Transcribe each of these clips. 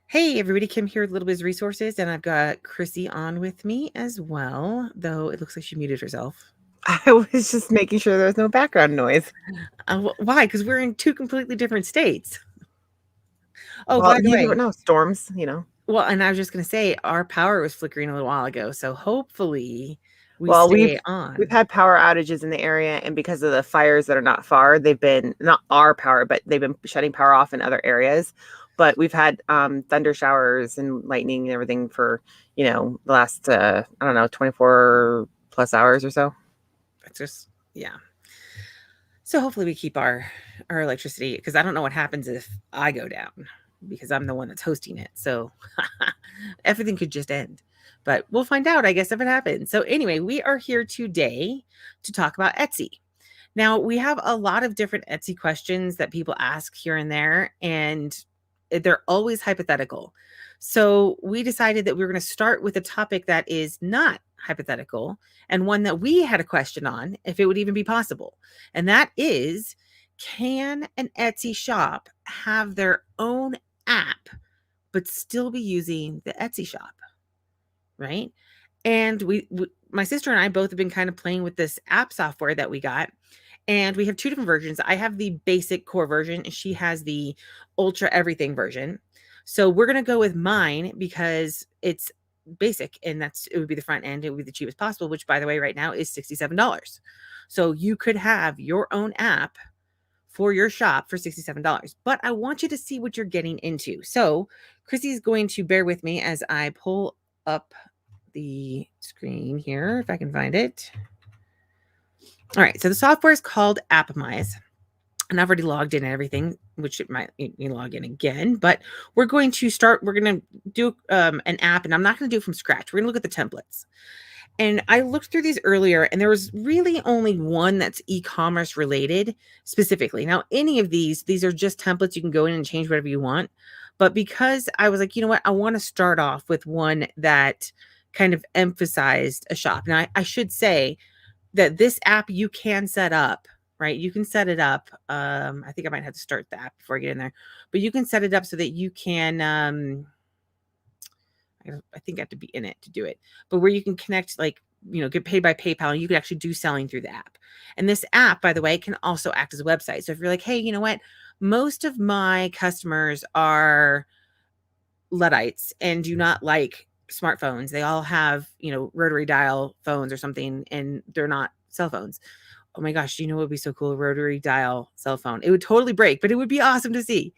Hey everybody, Kim here with Little Biz Resources, and I've got Chrissy on with me as well, though it looks like she muted herself. I was just making sure there was no background noise. Why? Because we're in two completely different states. Oh, Well, by the you never way, know. Storms. well, and I was just going to say our power was flickering a little while ago, so hopefully we Well, stay we've on. had power outages in the area, and because of the fires that are not far, they've been not our power, but they've been shutting power off in other areas. But we've had thunder showers and lightning and everything for the last I don't know 24 plus hours or so. It's just, yeah. So hopefully we keep our electricity, because I don't know what happens if I go down, because I'm the one that's hosting it. So everything could just end. But we'll find out, I guess, if it happens. So anyway, we are here today to talk about Etsy. Now, we have a lot of different Etsy questions that people ask here and there, and they're always hypothetical. So we decided that we were going to start with a topic that is not hypothetical, and one that we had a question on, if it would even be possible. And that is, can an Etsy shop have their own app but still be using the Etsy shop? Right? And my sister and I both have been kind of playing with this app software that we got, and we have two different versions. I have the basic core version, and she has the ultra everything version. So we're going to go with mine because it's basic, and it would be the front end. It would be the cheapest possible, which, by the way, right now is $67. So you could have your own app for your shop for $67. But I want you to see what you're getting into. So Chrissy's going to bear with me as I pull up the screen here, if I can find it. All right, so the software is called Appomize, and I've already logged in and everything, which it might need me log in again. But we're going to do an app, and I'm not going to do it from scratch. We're going to look at the templates. And I looked through these earlier, and there was really only one that's e-commerce related specifically. Now, any of these are just templates. You can go in and change whatever you want. But because I was like, you know what, I want to start off with one that kind of emphasized a shop. Now, I should say that this app you can set up, right? You can set it up. I think I might have to start the app before I get in there, but you can set it up so that you can, I think I have to be in it to do it, but where you can connect, like, get paid by PayPal, and you can actually do selling through the app. And this app, by the way, can also act as a website. So if you're like, hey, you know what? Most of my customers are Luddites and do not like smartphones. They all have, rotary dial phones or something, and they're not cell phones. Oh my gosh, what would be so cool? A rotary dial cell phone. It would totally break, but it would be awesome to see.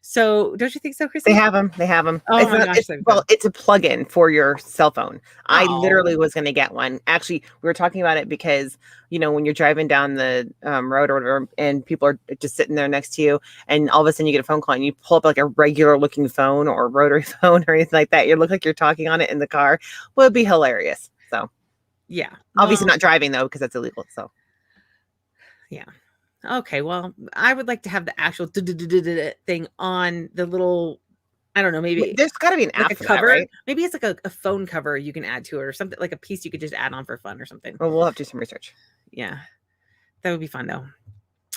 So don't you think so, They Chrissy? have them. They have them. Oh It's my not. gosh, so Well, cool. it's a plug-in for your cell phone. I Oh, literally was going to get one. Actually, we were talking about it because when you're driving down the road or whatever, and people are just sitting there next to you, and all of a sudden you get a phone call, and you pull up like a regular-looking phone or a rotary phone or anything like that. You look like you're talking on it in the car. Well, it'd be hilarious. So yeah. obviously Well, not driving though, because that's illegal. So yeah. Okay. Well, I would like to have the actual thing on the little, I don't know, maybe there's got to be an like app a for that, cover. right? Maybe it's like a phone cover you can add to it, or something, like a piece you could just add on for fun or something. Well, we'll have to do some research. Yeah. That would be fun though.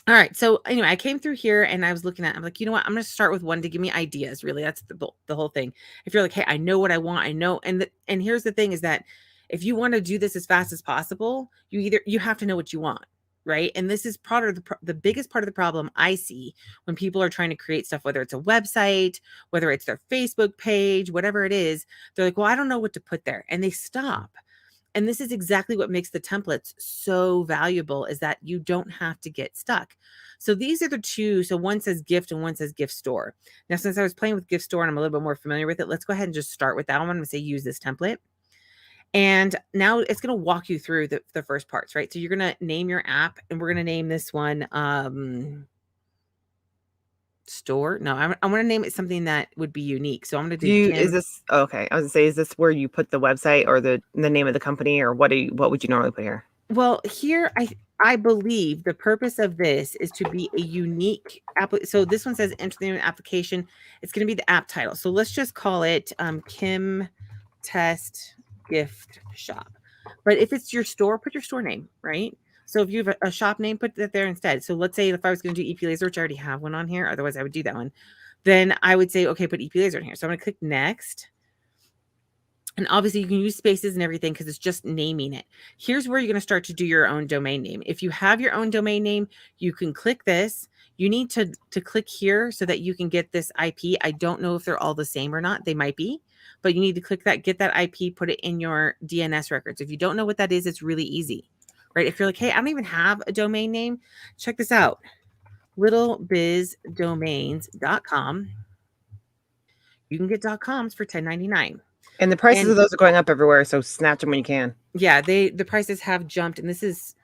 All right. So anyway, I came through here and I was looking at, I'm like, you know what? I'm going to start with one to give me ideas. Really, that's the whole thing. If you're like, hey, I know what I want, I know. And here's the thing is that if you want to do this as fast as possible, you have to know what you want. Right. And this is part of the biggest part of the problem I see when people are trying to create stuff, whether it's a website, whether it's their Facebook page, whatever it is. They're like, well, I don't know what to put there. And they stop. And this is exactly what makes the templates so valuable, is that you don't have to get stuck. So these are the two. So one says gift and one says gift store. Now, since I was playing with gift store and I'm a little bit more familiar with it, let's go ahead and just start with that one. I'm going to say use this template. And now it's going to walk you through the first parts, right? So you're going to name your app, and we're going to name this one store. No, I want to name it something that would be unique. So I'm going to do Is Kim. this okay? I was gonna say, is this where you put the website or the name of the company, or what would you normally put here? Well, here I believe the purpose of this is to be a unique app. So this one says enter the name of the application. It's going to be the app title. So let's just call it Kim Test Gift Shop. But if it's your store, put your store name, right? So if you have a shop name, put that there instead. So let's say if I was going to do EP Laser, which I already have one on here, otherwise I would do that one. then I would say, okay, put EP laser in here. So I'm going to click next. And obviously you can use spaces and everything because it's just naming it. Here's where you're going to start to do your own domain name. If you have your own domain name, you can click this. You need to click here so that you can get this IP. I don't know if they're all the same or not. They might be, but you need to click that, get that IP, put it in your DNS records. If you don't know what that is, it's really easy, right? If you're like, hey, I don't even have a domain name, check this out. littlebizdomains.com. You can get .coms for $10.99. And the prices of those are going up everywhere, so snatch them when you can. Yeah, the prices have jumped, and this is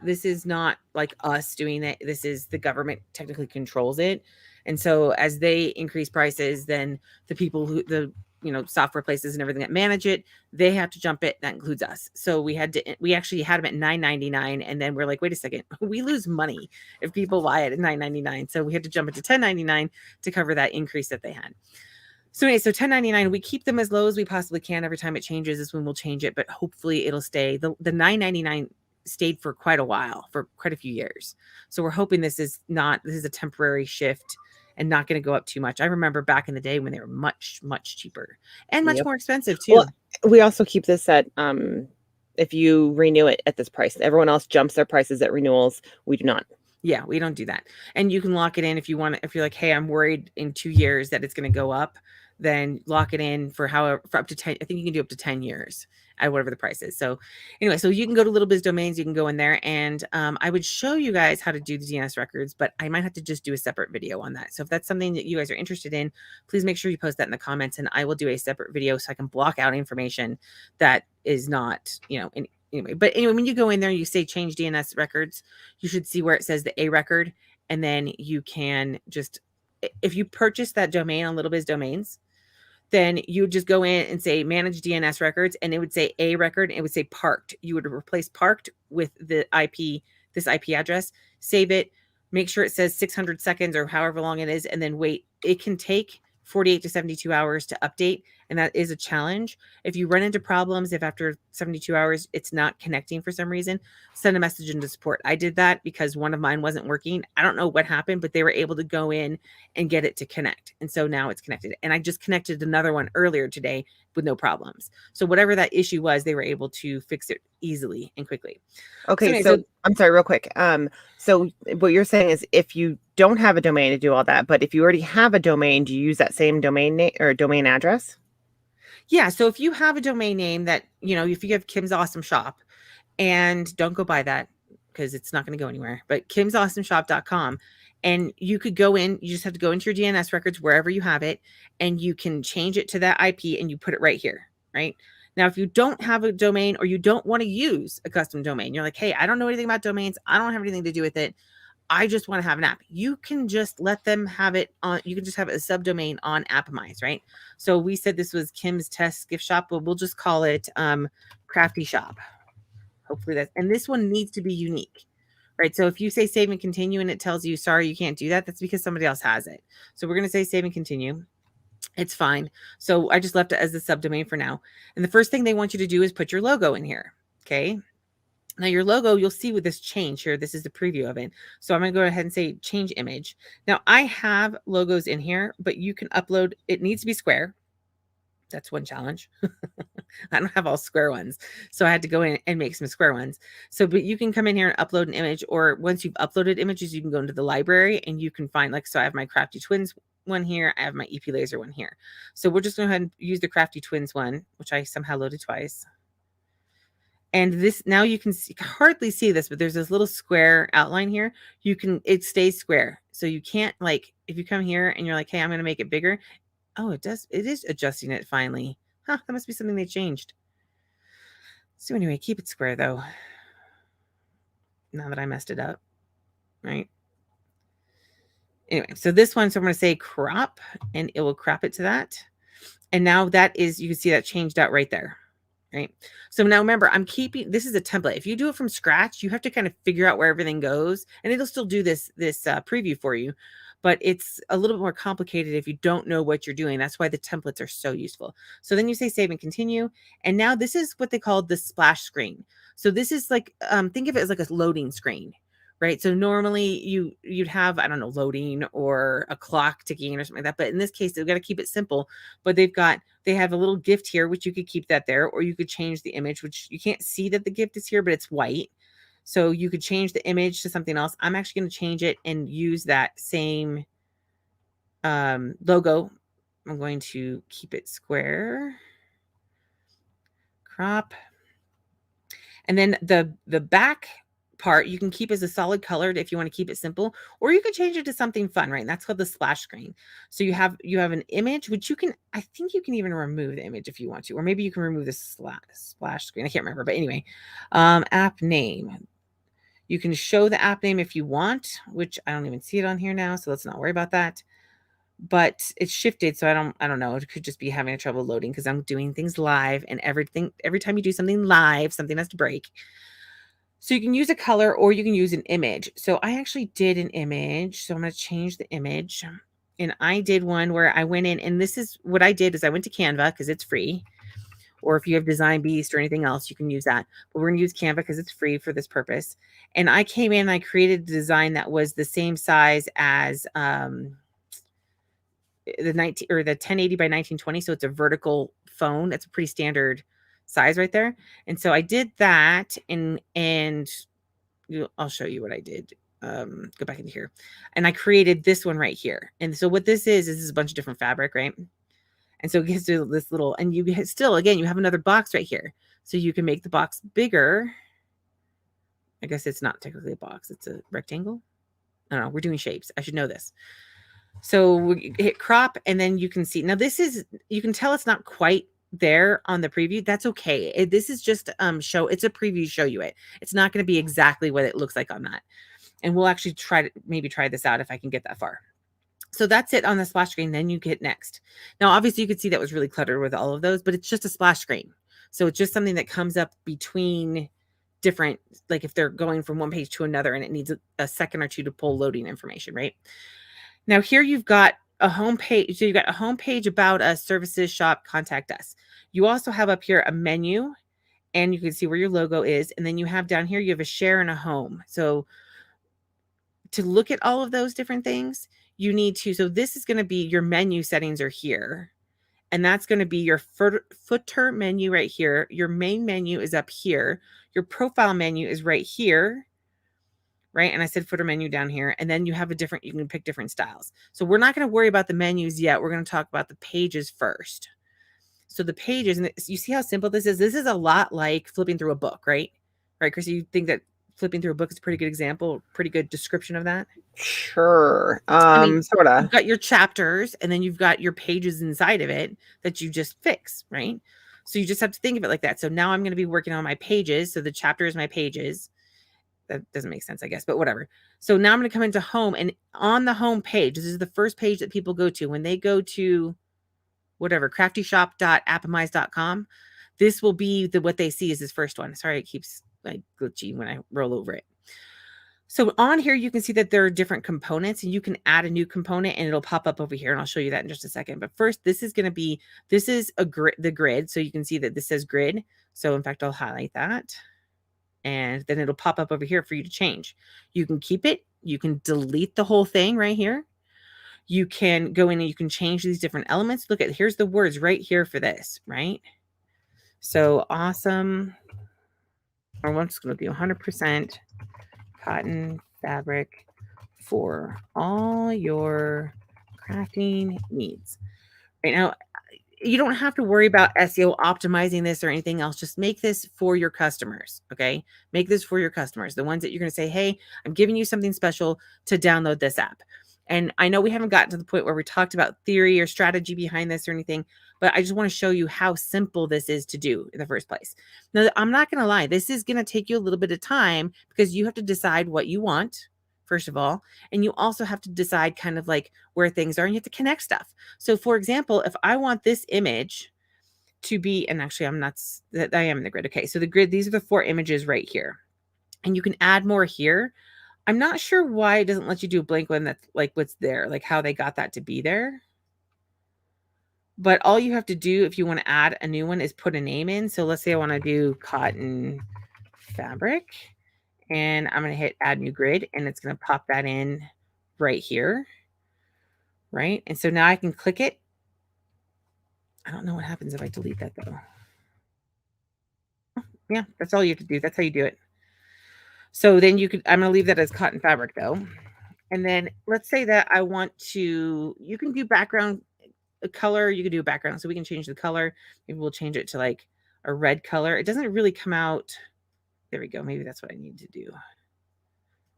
not like us doing it. This is the government technically controls it. And so as they increase prices, then the people who software places and everything that manage it, they have to jump it. That includes us. So we actually had them at $9.99, and then we're like, wait a second, we lose money if people buy it at $9.99. So we had to jump it to $10.99 to cover that increase that they had. So anyway, so $10.99, we keep them as low as we possibly can. Every time it changes is when we'll change it, but hopefully it'll stay. The $9.99 stayed for quite a while, for quite a few years. So we're hoping this is a temporary shift and not going to go up too much. I remember back in the day when they were much, much cheaper and much more expensive too. Well, we also keep this at, if you renew it at this price. Everyone else jumps their prices at renewals. We do not. Yeah, we don't do that. And you can lock it in if you want. If you're like, hey, I'm worried in 2 years that it's going to go up, then lock it in for up to 10. I think you can do up to 10 years at whatever the price is. So anyway, so you can go to Little Biz Domains. You can go in there, and I would show you guys how to do the DNS records, but I might have to just do a separate video on that. So if that's something that you guys are interested in, please make sure you post that in the comments, and I will do a separate video so I can block out information that is not, anyway. But anyway, when you go in there, you say change DNS records, you should see where it says the A record, and then you can just, if you purchase that domain on Little Biz Domains, then you would just go in and say manage DNS records, and it would say A record, and it would say parked. You would replace parked with the IP, this IP address, save it, make sure it says 600 seconds or however long it is, and then wait. It can take 48 to 72 hours to update, and that is a challenge. If you run into problems, if after 72 hours it's not connecting for some reason, send a message into support. I did that because one of mine wasn't working. I don't know what happened, but they were able to go in and get it to connect. And so now it's connected. And I just connected another one earlier today with no problems. So whatever that issue was, they were able to fix it easily and quickly. Okay, so I'm sorry, real quick. So what you're saying is if you don't have a domain to do all that, but if you already have a domain, do you use that same domain name or domain address? Yeah. So if you have a domain name that, if you have Kim's Awesome Shop, and don't go buy that because it's not going to go anywhere, but kimsawesomeshop.com, and you could go in, you just have to go into your DNS records wherever you have it, and you can change it to that IP and you put it right here, right? Now, if you don't have a domain or you don't want to use a custom domain, you're like, hey, I don't know anything about domains. I don't have anything to do with it. I just want to have an app. You can just let them have it on. You can just have a subdomain on Appomize, right? So we said this was Kim's Test Gift Shop, but we'll just call it Crafty Shop. Hopefully and this one needs to be unique, right? So if you say save and continue and it tells you, sorry, you can't do that, that's because somebody else has it. So we're going to say save and continue. It's fine. So I just left it as the subdomain for now. And the first thing they want you to do is put your logo in here. Okay. Now your logo, you'll see with this change here, this is the preview of it. So I'm going to go ahead and say change image. Now I have logos in here, but you can upload, it needs to be square. That's one challenge. I don't have all square ones. So I had to go in and make some square ones. So, but you can come in here and upload an image, or once you've uploaded images, you can go into the library and you can find, so I have my Crafty Twins one here. I have my EP Laser one here. So we're just going to go ahead and use the Crafty Twins one, which I somehow loaded twice. And this, now you can hardly see this, but there's this little square outline here. It stays square. So you can't, if you come here and you're like, hey, I'm going to make it bigger. Oh, it is adjusting it finally. Huh, that must be something they changed. So anyway, keep it square though. Now that I messed it up, right? Anyway, so this one, so I'm going to say crop, and it will crop it to that. And now that is, you can see that changed out right there, right? So now remember, this is a template. If you do it from scratch, you have to kind of figure out where everything goes, and it'll still do this preview for you. But it's a little bit more complicated if you don't know what you're doing. That's why the templates are so useful. So then you say save and continue. And now this is what they call the splash screen. So this is think of it as like a loading screen, right? So normally you'd have, I don't know, loading or a clock ticking or something like that. But in this case, they've got to keep it simple. But they have a little gift here, which you could keep that there, or you could change the image, which you can't see that the gift is here, but it's white. So you could change the image to something else. I'm actually going to change it and use that same logo. I'm going to keep it square, crop. And then the back part you can keep as a solid colored if you want to keep it simple, or you could change it to something fun, right? And that's called the splash screen. So you have an image, which you can, I think you can even remove the image if you want to, or maybe you can remove the splash screen. I can't remember, but anyway, app name. You can show the app name if you want, which I don't even see it on here now, so let's not worry about that. But it's shifted, so I don't know. It could just be having trouble loading because I'm doing things live, and every time you do something live, something has to break. So you can use a color or you can use an image. So I actually did an image. So I'm going to change the image. And I did one where I went in, and this is what I did is I went to Canva because it's free. Or if you have Design Beast or anything else, you can use that. But we're going to use Canva because it's free for this purpose. And I came in and I created a design that was the same size as the 1080 by 1920. So it's a vertical phone. That's a pretty standard size right there. And so I did that, and I'll show you what I did. Go back into here, and I created this one right here. And so what this is a bunch of different fabric, right? And so it gives you this little, and you still, again, you have another box right here. So you can make the box bigger. I guess it's not technically a box. It's a rectangle. I don't know. We're doing shapes. I should know this. So we hit crop, and then you can see. Now this is, you can tell it's not quite there on the preview. That's okay. This is just it's a preview, show you it. It's not going to be exactly what it looks like on that. And we'll actually maybe try this out if I can get that far. So that's it on the splash screen. Then you hit next. Now, obviously you could see that was really cluttered with all of those, but it's just a splash screen. So it's just something that comes up between different, like if they're going from one page to another and it needs a second or two to pull loading information, right? Now here you've got a home page. So you've got a home page about us, services, shop, contact us. You also have up here a menu, and you can see where your logo is. And then you have down here, you have a share and a home. So to look at all of those different things, you need to, so this is going to be your menu settings are here. And that's going to be your footer menu right here. Your main menu is up here. Your profile menu is right here. Right. And I said footer menu down here. And then you have you can pick different styles. So we're not going to worry about the menus yet. We're going to talk about the pages first. So the pages, and you see how simple this is? This is a lot like flipping through a book, right? Right, Chris, you think that flipping through a book is a pretty good example, pretty good description of that? Sure. I mean, Sort of. you've got your chapters, and then you've got your pages inside of it that you just fix, right? So you just have to think of it like that. So now I'm going to be working on my pages. So the chapter is my pages. That doesn't make sense, I guess, but whatever. So now I'm going to come into home, and on the home page, this is the first page that people go to when they go to whatever, craftyshop.appomize.com. This will be what they see is this first one. Sorry, it keeps like glitchy when I roll over it. So on here, you can see that there are different components, and you can add a new component and it'll pop up over here. And I'll show you that in just a second. But first, this is the grid. So you can see that this says grid. So in fact, I'll highlight that, and then it'll pop up over here for you to change. You can keep it. You can delete the whole thing right here. You can go in and you can change these different elements. Look at, here's the words right here for this, right? So awesome. Or I'm just going to do 100% cotton fabric for all your crafting needs. Right now, you don't have to worry about SEO optimizing this or anything else. Just make this for your customers. Okay. Make this for your customers, the ones that you're going to say, hey, I'm giving you something special to download this app. And I know we haven't gotten to the point where we talked about theory or strategy behind this or anything, but I just want to show you how simple this is to do in the first place. Now, I'm not going to lie. This is going to take you a little bit of time because you have to decide what you want, first of all, and you also have to decide kind of like where things are, and you have to connect stuff. So for example, if I want this image to be, and actually I am in the grid. Okay. So the grid, these are the 4 images right here, and you can add more here. I'm not sure why it doesn't let you do a blank one that's like what's there, like how they got that to be there. But all you have to do if you want to add a new one is put a name in. So let's say I want to do cotton fabric, and I'm going to hit add new grid, and it's going to pop that in right here. Right. And so now I can click it. I don't know what happens if I delete that though. Yeah, that's all you have to do. That's how you do it. So then I'm going to leave that as cotton fabric though. And then let's say that I want to, you can do background color. You can do a background. So we can change the color. Maybe we'll change it to like a red color. It doesn't really come out. There we go. Maybe that's what I need to do.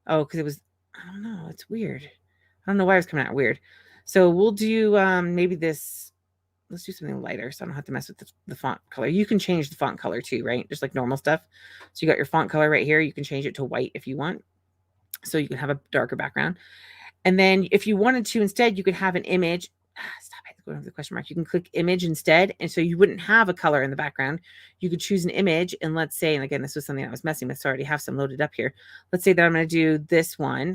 Oh, because it was, I don't know. It's weird. I don't know why it was coming out weird. So we'll do maybe this. Let's do something lighter so I don't have to mess with the font color. You can change the font color too, right? Just like normal stuff. So you got your font color right here. You can change it to white if you want. So you can have a darker background. And then if you wanted to, instead, you could have an image. Stop it. Going over the question mark. You can click image instead. And so you wouldn't have a color in the background. You could choose an image. And let's say, and again, this was something I was messing with, so I already have some loaded up here. Let's say that I'm going to do this one.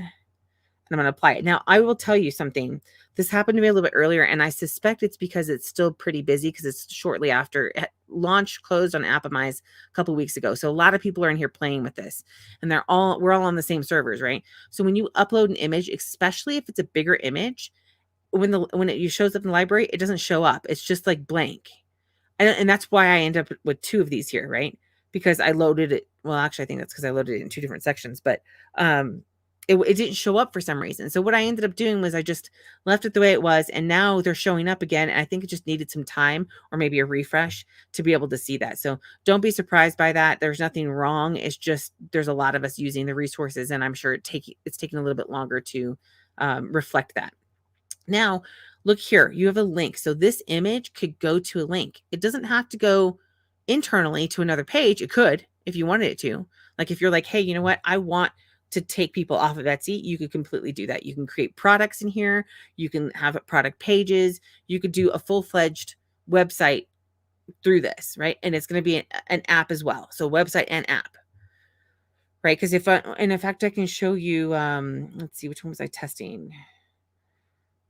And I'm going to apply it. Now, I will tell you something. This happened to me a little bit earlier, and I suspect it's because it's still pretty busy because it's shortly after launch closed on Appomize a couple weeks ago. So a lot of people are in here playing with this, and we're all on the same servers, right? So when you upload an image, especially if it's a bigger image, when it shows up in the library, it doesn't show up. It's just like blank. And that's why I end up with 2 of these here, right? Because I loaded it. Well, actually, I think that's because I loaded it in 2 different sections, but it didn't show up for some reason. So what I ended up doing was I just left it the way it was, and now they're showing up again. And I think it just needed some time or maybe a refresh to be able to see that. So don't be surprised by that. There's nothing wrong. It's just there's a lot of us using the resources, and I'm sure it's taking a little bit longer to reflect that. Now, look here, you have a link. So this image could go to a link. It doesn't have to go internally to another page. It could if you wanted it to. Like if you're like, hey, you know what? I want to take people off of Etsy, you could completely do that. You can create products in here. You can have product pages. You could do a full-fledged website through this, right? And it's going to be an app as well. So website and app, right? Because and in fact, I can show you, let's see, which one was I testing?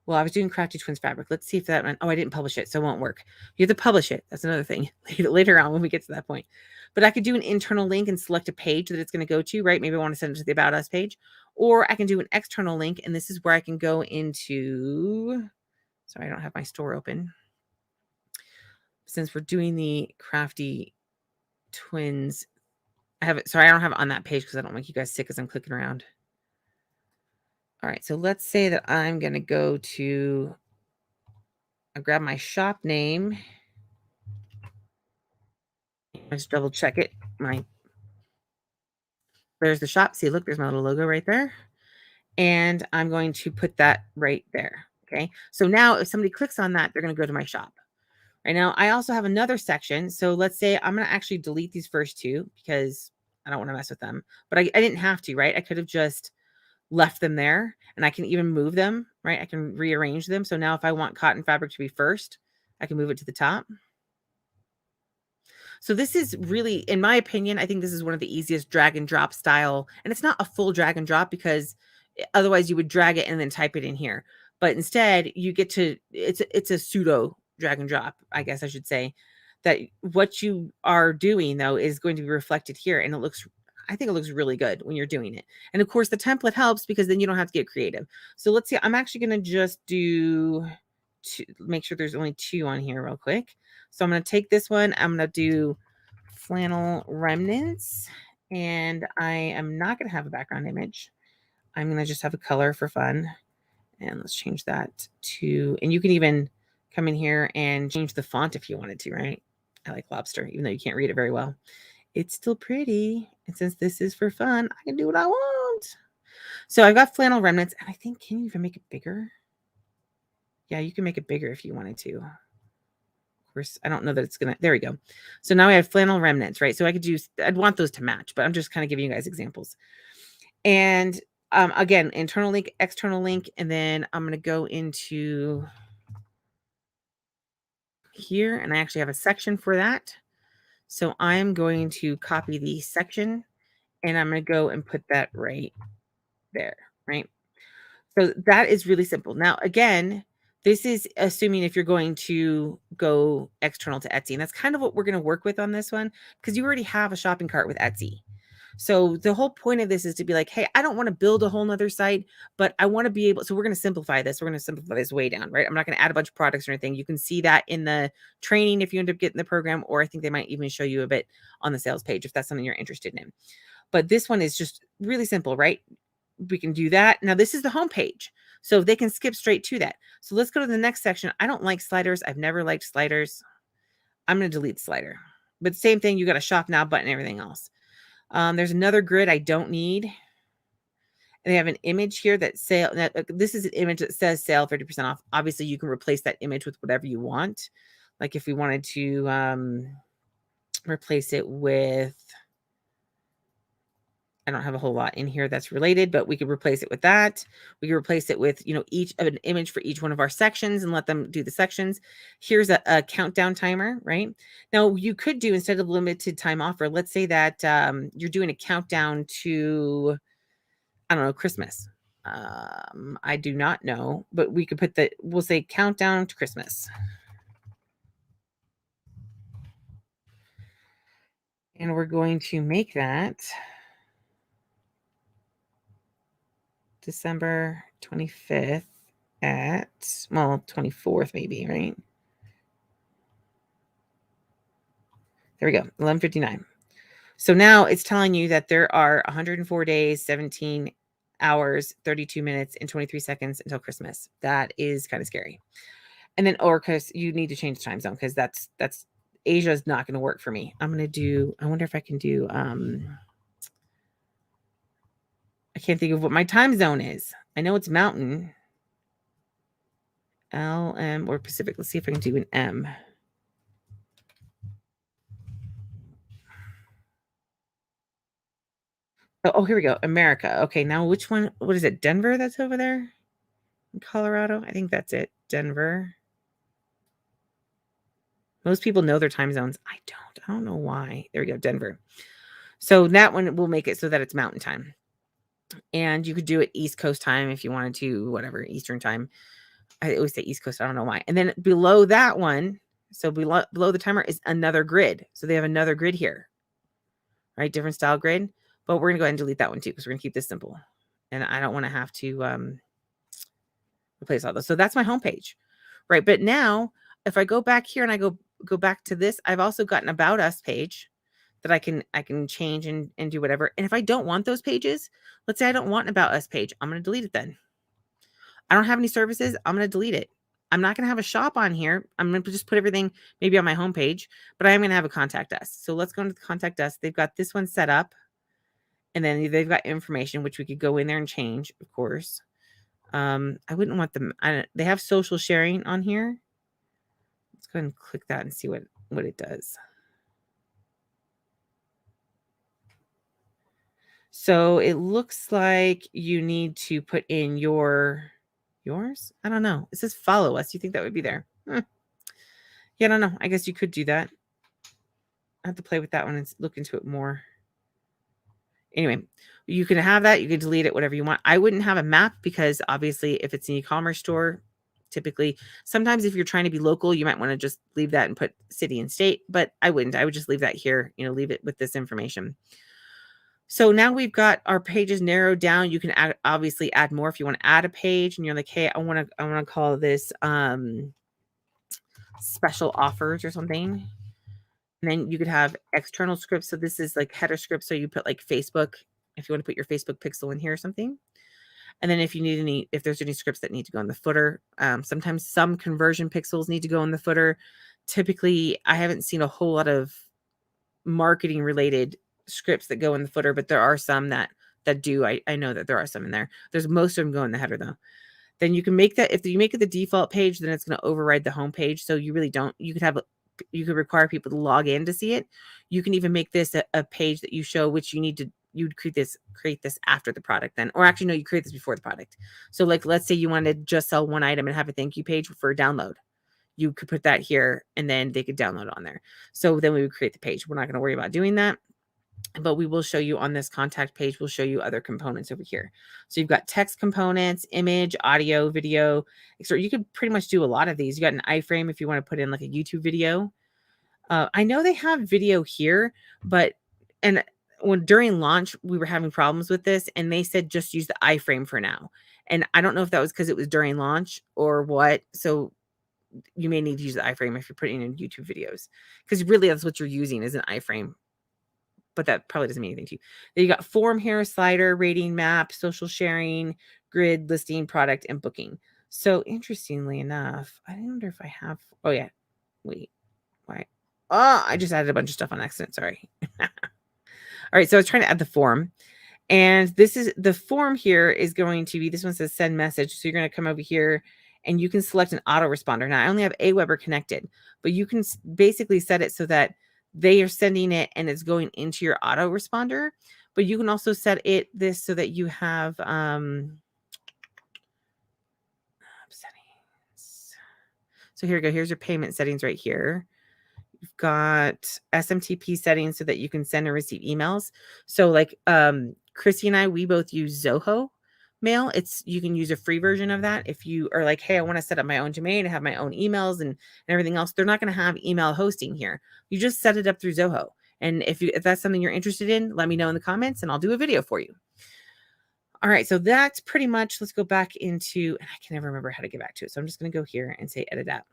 Well, I was doing Crafty Twins fabric. Let's see if that went. Oh, I didn't publish it, so it won't work. You have to publish it. That's another thing later on when we get to that point. But I could do an internal link and select a page that it's going to go to, right? Maybe I want to send it to the About Us page. Or I can do an external link, and this is where I can go into, sorry, I don't have my store open. Since we're doing the Crafty Twins, I have it, sorry, I don't have it on that page because I don't make you guys sick as I'm clicking around. All right, so let's say that I'm going to go to, I grab my shop name. Let's double check it. There's the shop. See, look, there's my little logo right there. And I'm going to put that right there. Okay. So now if somebody clicks on that, they're going to go to my shop. Right now, I also have another section. So let's say I'm going to actually delete these first 2 because I don't want to mess with them. But I didn't have to, right? I could have just left them there, and I can even move them, right? I can rearrange them. So now if I want cotton fabric to be first, I can move it to the top. So this is really, in my opinion, I think this is one of the easiest drag and drop style. And it's not a full drag and drop because otherwise you would drag it and then type it in here. But instead you get to, it's a pseudo drag and drop, I guess I should say, that what you are doing though is going to be reflected here. And I think it looks really good when you're doing it. And of course the template helps because then you don't have to get creative. So let's see, I'm actually going to just do make sure there's only 2 on here real quick. So I'm going to take this one. I'm going to do flannel remnants, and I am not going to have a background image. I'm going to just have a color for fun. And let's change that to, and you can even come in here and change the font if you wanted to, right? I like lobster, even though you can't read it very well. It's still pretty. And since this is for fun, I can do what I want. So I've got flannel remnants, and I think, can you even make it bigger? Yeah, you can make it bigger if you wanted to. Of course, I don't know that it's going to, there we go. So now we have flannel remnants, right? So I'd want those to match, but I'm just kind of giving you guys examples. And again, internal link, external link, and then I'm going to go into here, and I actually have a section for that. So I'm going to copy the section, and I'm going to go and put that right there, right? So that is really simple. Now, again, this is assuming if you're going to go external to Etsy, and that's kind of what we're going to work with on this one because you already have a shopping cart with Etsy. So the whole point of this is to be like, hey, I don't want to build a whole nother site, but I want to be able, so we're going to simplify this. We're going to simplify this way down, right? I'm not going to add a bunch of products or anything. You can see that in the training if you end up getting the program, or I think they might even show you a bit on the sales page if that's something you're interested in. But this one is just really simple, right? We can do that. Now this is the home page, so they can skip straight to that. So let's go to the next section. I don't like sliders. I've never liked sliders. I'm going to delete slider, but same thing. You got a shop now button, everything else. There's another grid I don't need. And they have an image here that sale. This is an image that says sale 30% off. Obviously, you can replace that image with whatever you want. Like if we wanted to replace it with, I don't have a whole lot in here that's related, but we could replace it with that. We could replace it with, each of an image for each one of our sections and let them do the sections. Here's a countdown timer, right? Now you could do, instead of limited time offer, let's say that you're doing a countdown to, I don't know, Christmas. I do not know, but we could put we'll say countdown to Christmas. And we're going to make that December 25th at, 24th maybe, right? There we go, 11:59. So now it's telling you that there are 104 days, 17 hours, 32 minutes, and 23 seconds until Christmas. That is kind of scary. And then, or because you need to change the time zone, because that's Asia is not going to work for me. I wonder if I can do, I can't think of what my time zone is. I know it's mountain. LM or Pacific. Let's see if I can do an M. Oh, here we go. America. Okay, now which one? What is it? Denver that's over there? In Colorado? I think that's it. Denver. Most people know their time zones. I don't. I don't know why. There we go. Denver. So that one will make it so that it's mountain time. And you could do it East Coast time if you wanted to, whatever, Eastern time. I always say East Coast. I don't know why. And then below that one, so below the timer is another grid. So they have another grid here, right? Different style grid. But we're going to go ahead and delete that one too, because we're going to keep this simple. And I don't want to have to replace all those. So that's my homepage, right? But now if I go back here and I go back to this, I've also got an About Us page that I can change and do whatever. And if I don't want those pages, let's say I don't want an About Us page, I'm going to delete it then. I don't have any services, I'm going to delete it. I'm not going to have a shop on here. I'm going to just put everything maybe on my homepage, but I am going to have a Contact Us. So let's go into the Contact Us. They've got this one set up. And then they've got information, which we could go in there and change, of course. I wouldn't want them. They have social sharing on here. Let's go ahead and click that and see what it does. So it looks like you need to put in yours. I don't know. It says follow us. You think that would be there? Yeah, I don't know. I guess you could do that. I have to play with that one and look into it more. Anyway, you can have that. You can delete it, whatever you want. I wouldn't have a map because obviously if it's an e-commerce store, typically, sometimes if you're trying to be local, you might want to just leave that and put city and state, but I wouldn't. I would just leave that here, leave it with this information. So now we've got our pages narrowed down. You can obviously add more if you want to add a page and you're like, hey, I want to call this special offers or something. And then you could have external scripts. So this is like header scripts. So you put like Facebook, if you want to put your Facebook pixel in here or something. And then if there's any scripts that need to go in the footer, sometimes some conversion pixels need to go in the footer. Typically, I haven't seen a whole lot of marketing related scripts that go in the footer, but there are some that do. I know that there are some in there. There's most of them go in the header though. Then you can make that, if you make it the default page, then it's going to override the home page. So you really don't, you could require people to log in to see it. You can even make this a page that you show, which you'd create this after the product then, or actually no, you create this before the product. So like, let's say you wanted to just sell one item and have a thank you page for a download. You could put that here and then they could download on there. So then we would create the page. We're not going to worry about doing that, but we will show you on this contact page. We'll show you other components over here. So you've got text components, image, audio, video. So you could pretty much do a lot of these. You got an iframe if you want to put in like a YouTube video. I know they have video here, and when during launch, we were having problems with this, and they said just use the iframe for now. And I don't know if that was because it was during launch or what. So you may need to use the iframe if you're putting in YouTube videos, because really that's what you're using is an iframe. But that probably doesn't mean anything to you. Then you got form here, slider, rating, map, social sharing, grid, listing, product, and booking. So interestingly enough, I wonder if I have. Oh yeah, wait, why? Oh, I just added a bunch of stuff on accident. Sorry. All right, so I was trying to add the form. And this is the form here is going to be, this one says send message. So you're going to come over here and you can select an autoresponder. Now I only have Aweber connected, but you can basically set it so that they are sending it and it's going into your autoresponder. But you can also set this so that you have settings. So here we go. Here's your payment settings right here. You've got SMTP settings so that you can send and receive emails. So like Chrissy and I, we both use Zoho Mail. You can use a free version of that. If you are like, hey, I want to set up my own domain and have my own emails and everything else, they're not going to have email hosting here. You just set it up through Zoho. And if that's something you're interested in, let me know in the comments and I'll do a video for you. All right, so that's pretty much, let's go back into, and I can never remember how to get back to it. So I'm just going to go here and say edit app.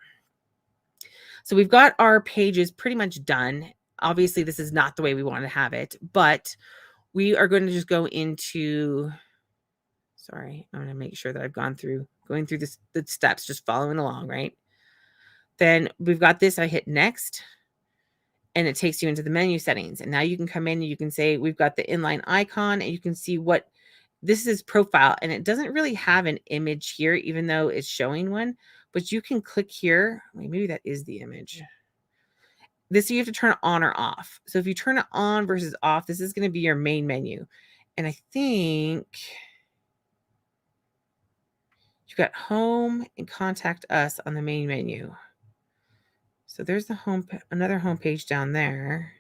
So we've got our pages pretty much done. Obviously, this is not the way we want to have it, but we are going to just go into, sorry, I'm going to make sure that I've going through the steps, just following along, right? Then we've got this, I hit next, and it takes you into the menu settings. And now you can come in and you can say, we've got the inline icon, and you can see what this is profile. And it doesn't really have an image here, even though it's showing one. But you can click here. Wait, maybe that is the image. This, you have to turn it on or off. So if you turn it on versus off, this is going to be your main menu. And I think you've got home and contact us on the main menu. So there's the home, another home page down there.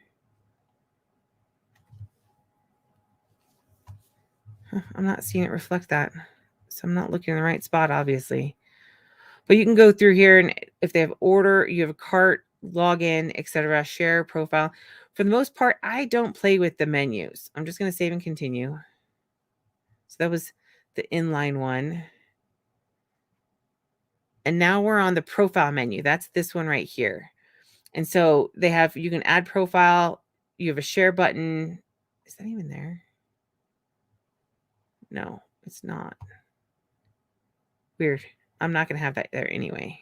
I'm not seeing it reflect that. So I'm not looking in the right spot, obviously. But you can go through here, and if they have order, you have a cart, login, etc., share, profile. For the most part, I don't play with the menus. I'm just going to save and continue. So that was the inline one. And now we're on the profile menu. That's this one right here. And so they have, you can add profile. You have a share button. Is that even there? No, it's not. Weird. I'm not going to have that there anyway.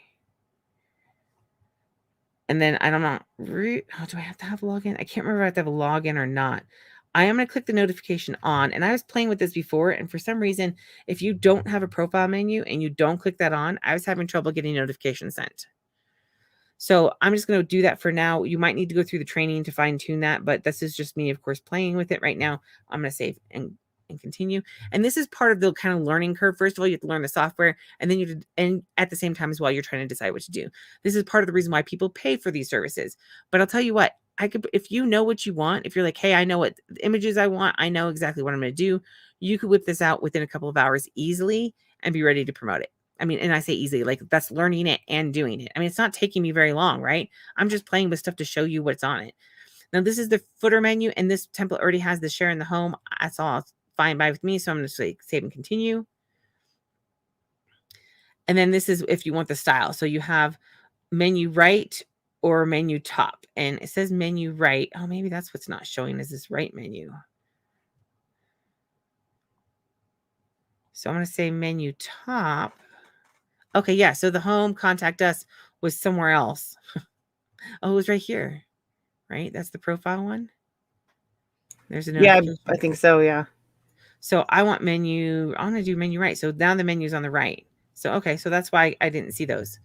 And then I don't know. Oh, do I have to have a login? I can't remember if I have to have a login or not. I am going to click the notification on. And I was playing with this before. And for some reason, if you don't have a profile menu and you don't click that on, I was having trouble getting notifications sent. So I'm just going to do that for now. You might need to go through the training to fine tune that. But this is just me, of course, playing with it right now. I'm going to save and continue. And this is part of the kind of learning curve. First of all, you have to learn the software, and then and at the same time as well, you're trying to decide what to do. This is part of the reason why people pay for these services. But I'll tell you what, if you know what you want, if you're like, hey, I know what images I want, I know exactly what I'm going to do, you could whip this out within a couple of hours easily and be ready to promote it. I mean, and I say easily, like that's learning it and doing it. I mean, it's not taking me very long, right? I'm just playing with stuff to show you what's on it. Now, this is the footer menu, and this template already has the share in the home. That's all fine by with me. So I'm going to say save and continue. And then this is if you want the style. So you have menu right or menu top, and it says menu right. Oh, maybe that's what's not showing is this right menu. So I'm going to say menu top. Okay. Yeah. So the home contact us was somewhere else. Oh, it was right here, right? That's the profile one. There's a notification. Yeah, I think so. Yeah. So I want menu, I want to do menu right. So now the menu's on the right. So, okay. So that's why I didn't see those.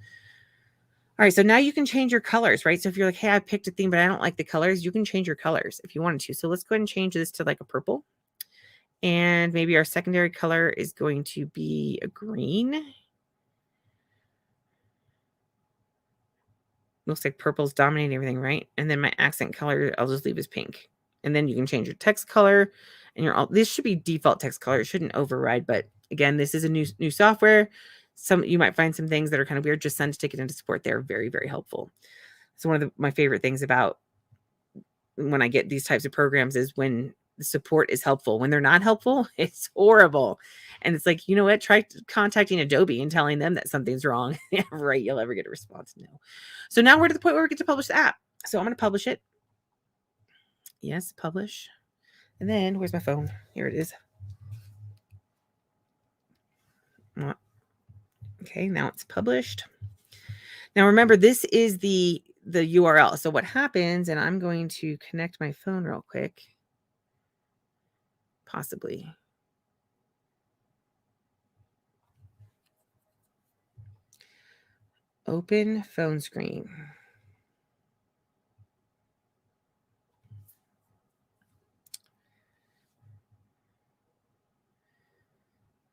All right. So now you can change your colors, right? So if you're like, hey, I picked a theme, but I don't like the colors, you can change your colors if you wanted to. So let's go ahead and change this to like a purple. And maybe our secondary color is going to be a green. Looks like purple's dominating everything, right? And then my accent color, I'll just leave as pink. And then you can change your text color, and this should be default text color. It shouldn't override, but again, this is a new software. You might find some things that are kind of weird. Just send a ticket into support. They're very, very helpful. So one of my favorite things about when I get these types of programs is when the support is helpful. When they're not helpful, it's horrible. And it's like, you know what? Try contacting Adobe and telling them that something's wrong. Yeah, right. You'll ever get a response. No. So now we're to the point where we get to publish the app. So I'm going to publish it. Yes, publish. And then where's my phone? Here it is. Okay, now it's published. Now remember, this is the URL. So what happens, and I'm going to connect my phone real quick. Possibly. Open phone screen.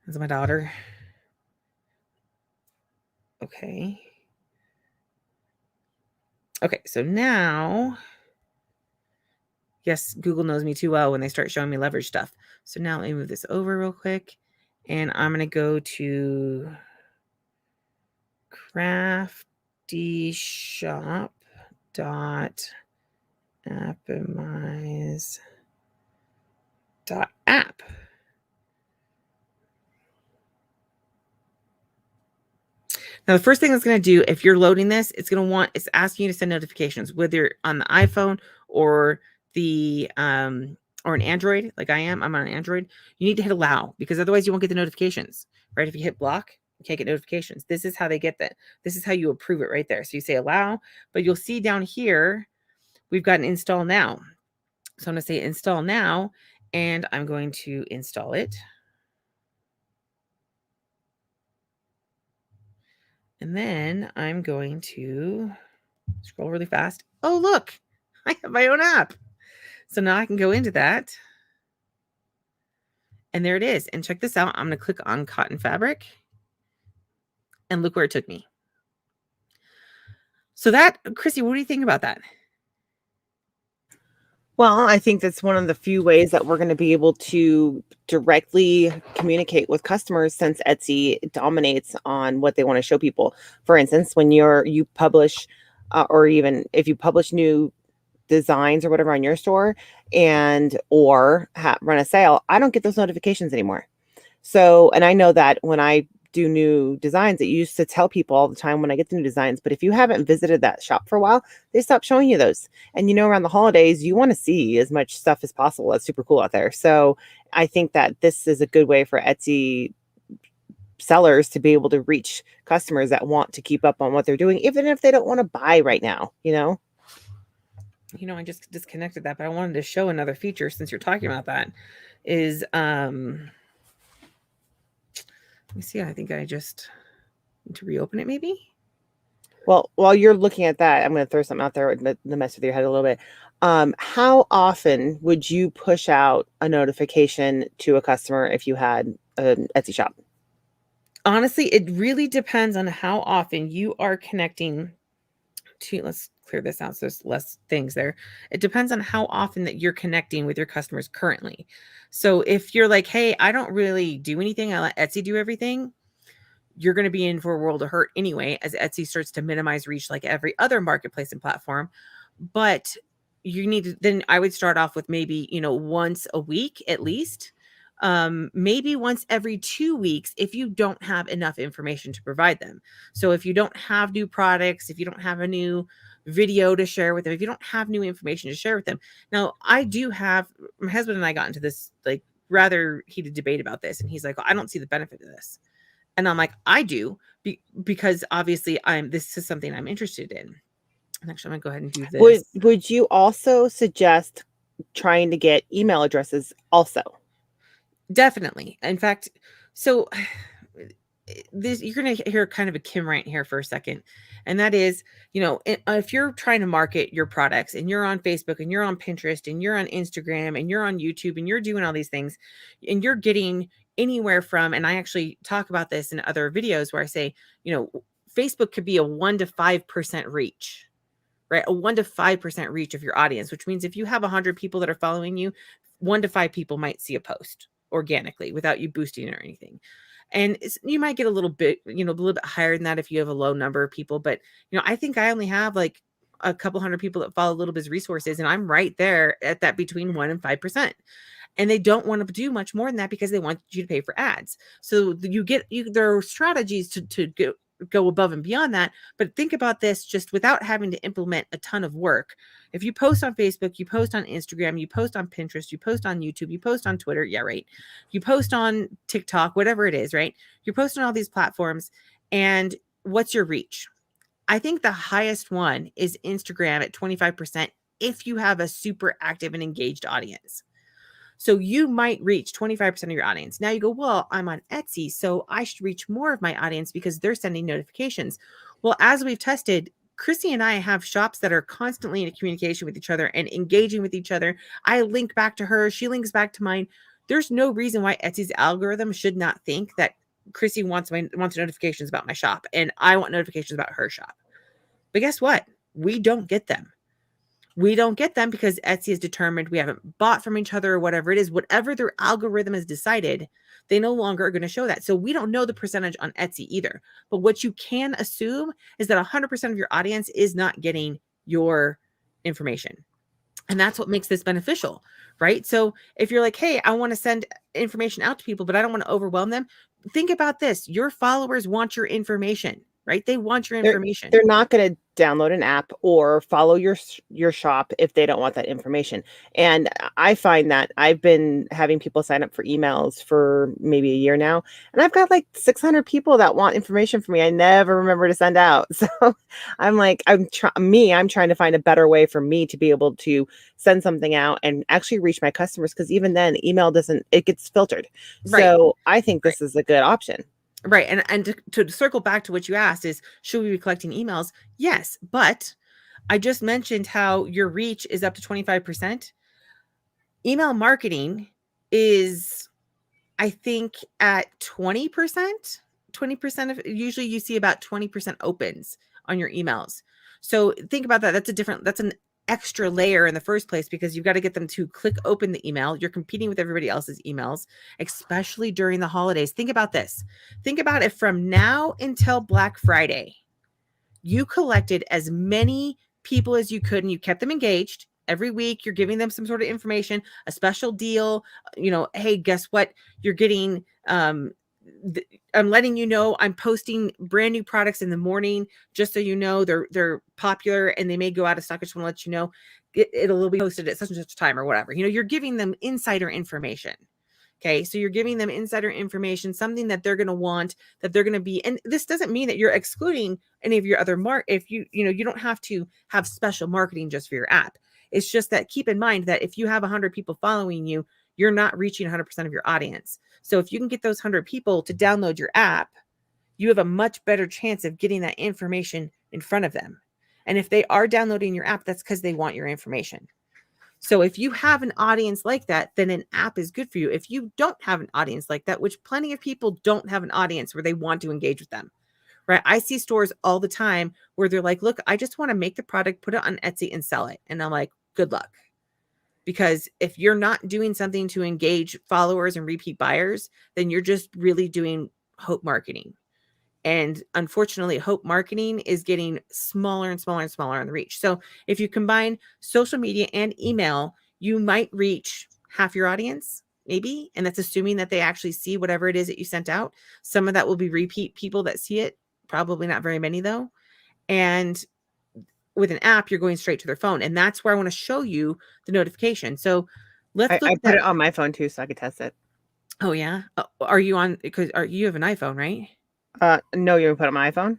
This is my daughter. Okay. Okay, so now, yes, Google knows me too well when they start showing me leverage stuff. So now let me move this over real quick. And I'm going to go to craftyshop.appomize.app. Now, the first thing it's going to do, if you're loading this, it's asking you to send notifications, whether on the iPhone or the or an Android, like I am. I'm on an Android. You need to hit allow, because otherwise you won't get the notifications, right? If you hit block, you can't get notifications. This is how they get that. This is how you approve it right there. So you say allow, but you'll see down here, we've got an install now. So I'm going to say install now, and I'm going to install it. And then I'm going to scroll really fast. Oh, look, I have my own app. So now I can go into that. And there it is. And check this out. I'm going to click on cotton fabric. And look where it took me. So that, Chrissy, what do you think about that? Well, I think that's one of the few ways that we're going to be able to directly communicate with customers, since Etsy dominates on what they want to show people. For instance, when you publish, or even if you publish new designs or whatever on your store or run a sale, I don't get those notifications anymore. So, and I know that when I do new designs, it used to tell people all the time when I get the new designs, but if you haven't visited that shop for a while, they stop showing you those. And around the holidays, you want to see as much stuff as possible. That's super cool out there. So I think that this is a good way for Etsy sellers to be able to reach customers that want to keep up on what they're doing, even if they don't want to buy right now. I just disconnected that, but I wanted to show another feature since you're talking about that. Is let me see. I think I just need to reopen it, maybe. Well, while you're looking at that, I'm going to throw something out there to mess with your head a little bit. How often would you push out a notification to a customer if you had an Etsy shop? Honestly, it really depends on how often you are connecting to. Let's clear this out so there's less things there. It depends on how often that you're connecting with your customers currently. So if you're like, hey, I don't really do anything, I let Etsy do everything, you're going to be in for a world of hurt anyway, as Etsy starts to minimize reach like every other marketplace and platform. But you need to, then I would start off with maybe, once a week at least. Maybe once every 2 weeks if you don't have enough information to provide them. So if you don't have new products, if you don't have a new video to share with them, if you don't have new information to share with them. Now, I do have, my husband and I got into this like rather heated debate about this, and he's like, well, I don't see the benefit of this. And I'm like, I do, because obviously this is something I'm interested in. And actually, I'm gonna go ahead and do this. Would you also suggest trying to get email addresses also? Definitely. In fact, so you're going to hear kind of a Kim rant here for a second. And that is, if you're trying to market your products and you're on Facebook and you're on Pinterest and you're on Instagram and you're on YouTube and you're doing all these things and you're getting anywhere from, and I actually talk about this in other videos where I say, Facebook could be a 1 to 5% reach, right? A 1 to 5% reach of your audience, which means if you have 100 people that are following you, 1 to 5 people might see a post organically without you boosting it or anything. And you might get a little bit, a little bit higher than that if you have a low number of people. But, I think I only have like a couple hundred people that follow Little Biz Resources, and I'm right there at that between 1 and 5%. And they don't want to do much more than that because they want you to pay for ads. So there are strategies to go above and beyond that. But think about this just without having to implement a ton of work. If you post on Facebook, you post on Instagram, you post on Pinterest, you post on YouTube, you post on Twitter. Yeah, right. You post on TikTok, whatever it is, right? You're posting on all these platforms. And what's your reach? I think the highest one is Instagram at 25% if you have a super active and engaged audience. So you might reach 25% of your audience. Now you go, well, I'm on Etsy, so I should reach more of my audience because they're sending notifications. Well, as we've tested, Chrissy and I have shops that are constantly in communication with each other and engaging with each other. I link back to her, she links back to mine. There's no reason why Etsy's algorithm should not think that Chrissy wants notifications about my shop and I want notifications about her shop. But guess what? We don't get them. We don't get them because Etsy is determined we haven't bought from each other or whatever it is. Whatever their algorithm has decided, they no longer are going to show that. So we don't know the percentage on Etsy either. But what you can assume is that 100% of your audience is not getting your information. And that's what makes this beneficial, right? So if you're like, hey, I want to send information out to people, but I don't want to overwhelm them. Think about this. Your followers want your information, right? They want your information. They're not going to download an app or follow your shop if they don't want that information. And I find that I've been having people sign up for emails for maybe a year now, and I've got like 600 people that want information from me I never remember to send out. So I'm like, I'm trying to find a better way for me to be able to send something out and actually reach my customers, because even then email it gets filtered. Right. So I think this is a good option. Right. And to circle back to what you asked is, should we be collecting emails? Yes. But I just mentioned how your reach is up to 25%. Email marketing is, I think, at 20%. 20% of, usually you see about 20% opens on your emails. So think about that. That's an extra layer in the first place, because you've got to get them to click open the email. You're competing with everybody else's emails, especially during the holidays. Think about this. Think about it from now until Black Friday. You collected as many people as you could and you kept them engaged. Every week you're giving them some sort of information, a special deal, hey, guess what? You're getting I'm letting you know I'm posting brand new products in the morning, just so you know they're popular and they may go out of stock. I just want to let you know it'll be posted at such and such a time or whatever. You're giving them insider information. Okay, so you're giving them insider information, something that they're going to want, that they're going to be. And this doesn't mean that you're excluding any of your other if you don't have to have special marketing just for your app. It's just that keep in mind that if you have 100 people following you, you're not reaching 100% of your audience. So if you can get those 100 people to download your app, you have a much better chance of getting that information in front of them. And if they are downloading your app, that's because they want your information. So if you have an audience like that, then an app is good for you. If you don't have an audience like that, which plenty of people don't have an audience where they want to engage with them, right? I see stores all the time where they're like, look, I just want to make the product, put it on Etsy and sell it. And I'm like, good luck. Because if you're not doing something to engage followers and repeat buyers, then you're just really doing hope marketing. And unfortunately, hope marketing is getting smaller and smaller and smaller on the reach. So if you combine social media and email, you might reach half your audience, maybe. And that's assuming that they actually see whatever it is that you sent out. Some of that will be repeat people that see it. Probably not very many, though. And with an app, you're going straight to their phone. And that's where I want to show you the notification. So let's look. I put it on my phone too, so I could test it. Oh, yeah. Are you on? Because you have an iPhone, right? No, you put it on my iPhone.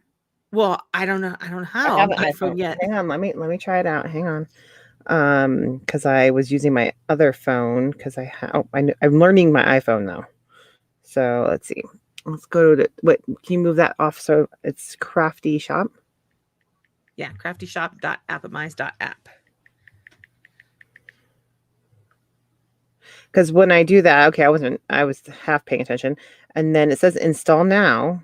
Well, I don't know how. I haven't iPhone yet. Hang on, let me try it out. Hang on. Because I was using my other phone because I'm learning my iPhone though. So let's see. Let's go to can you move that off so it's Crafty Shop? Yeah, craftyshop.appomize.app. Because when I do that, okay, I was half paying attention. And then it says install now.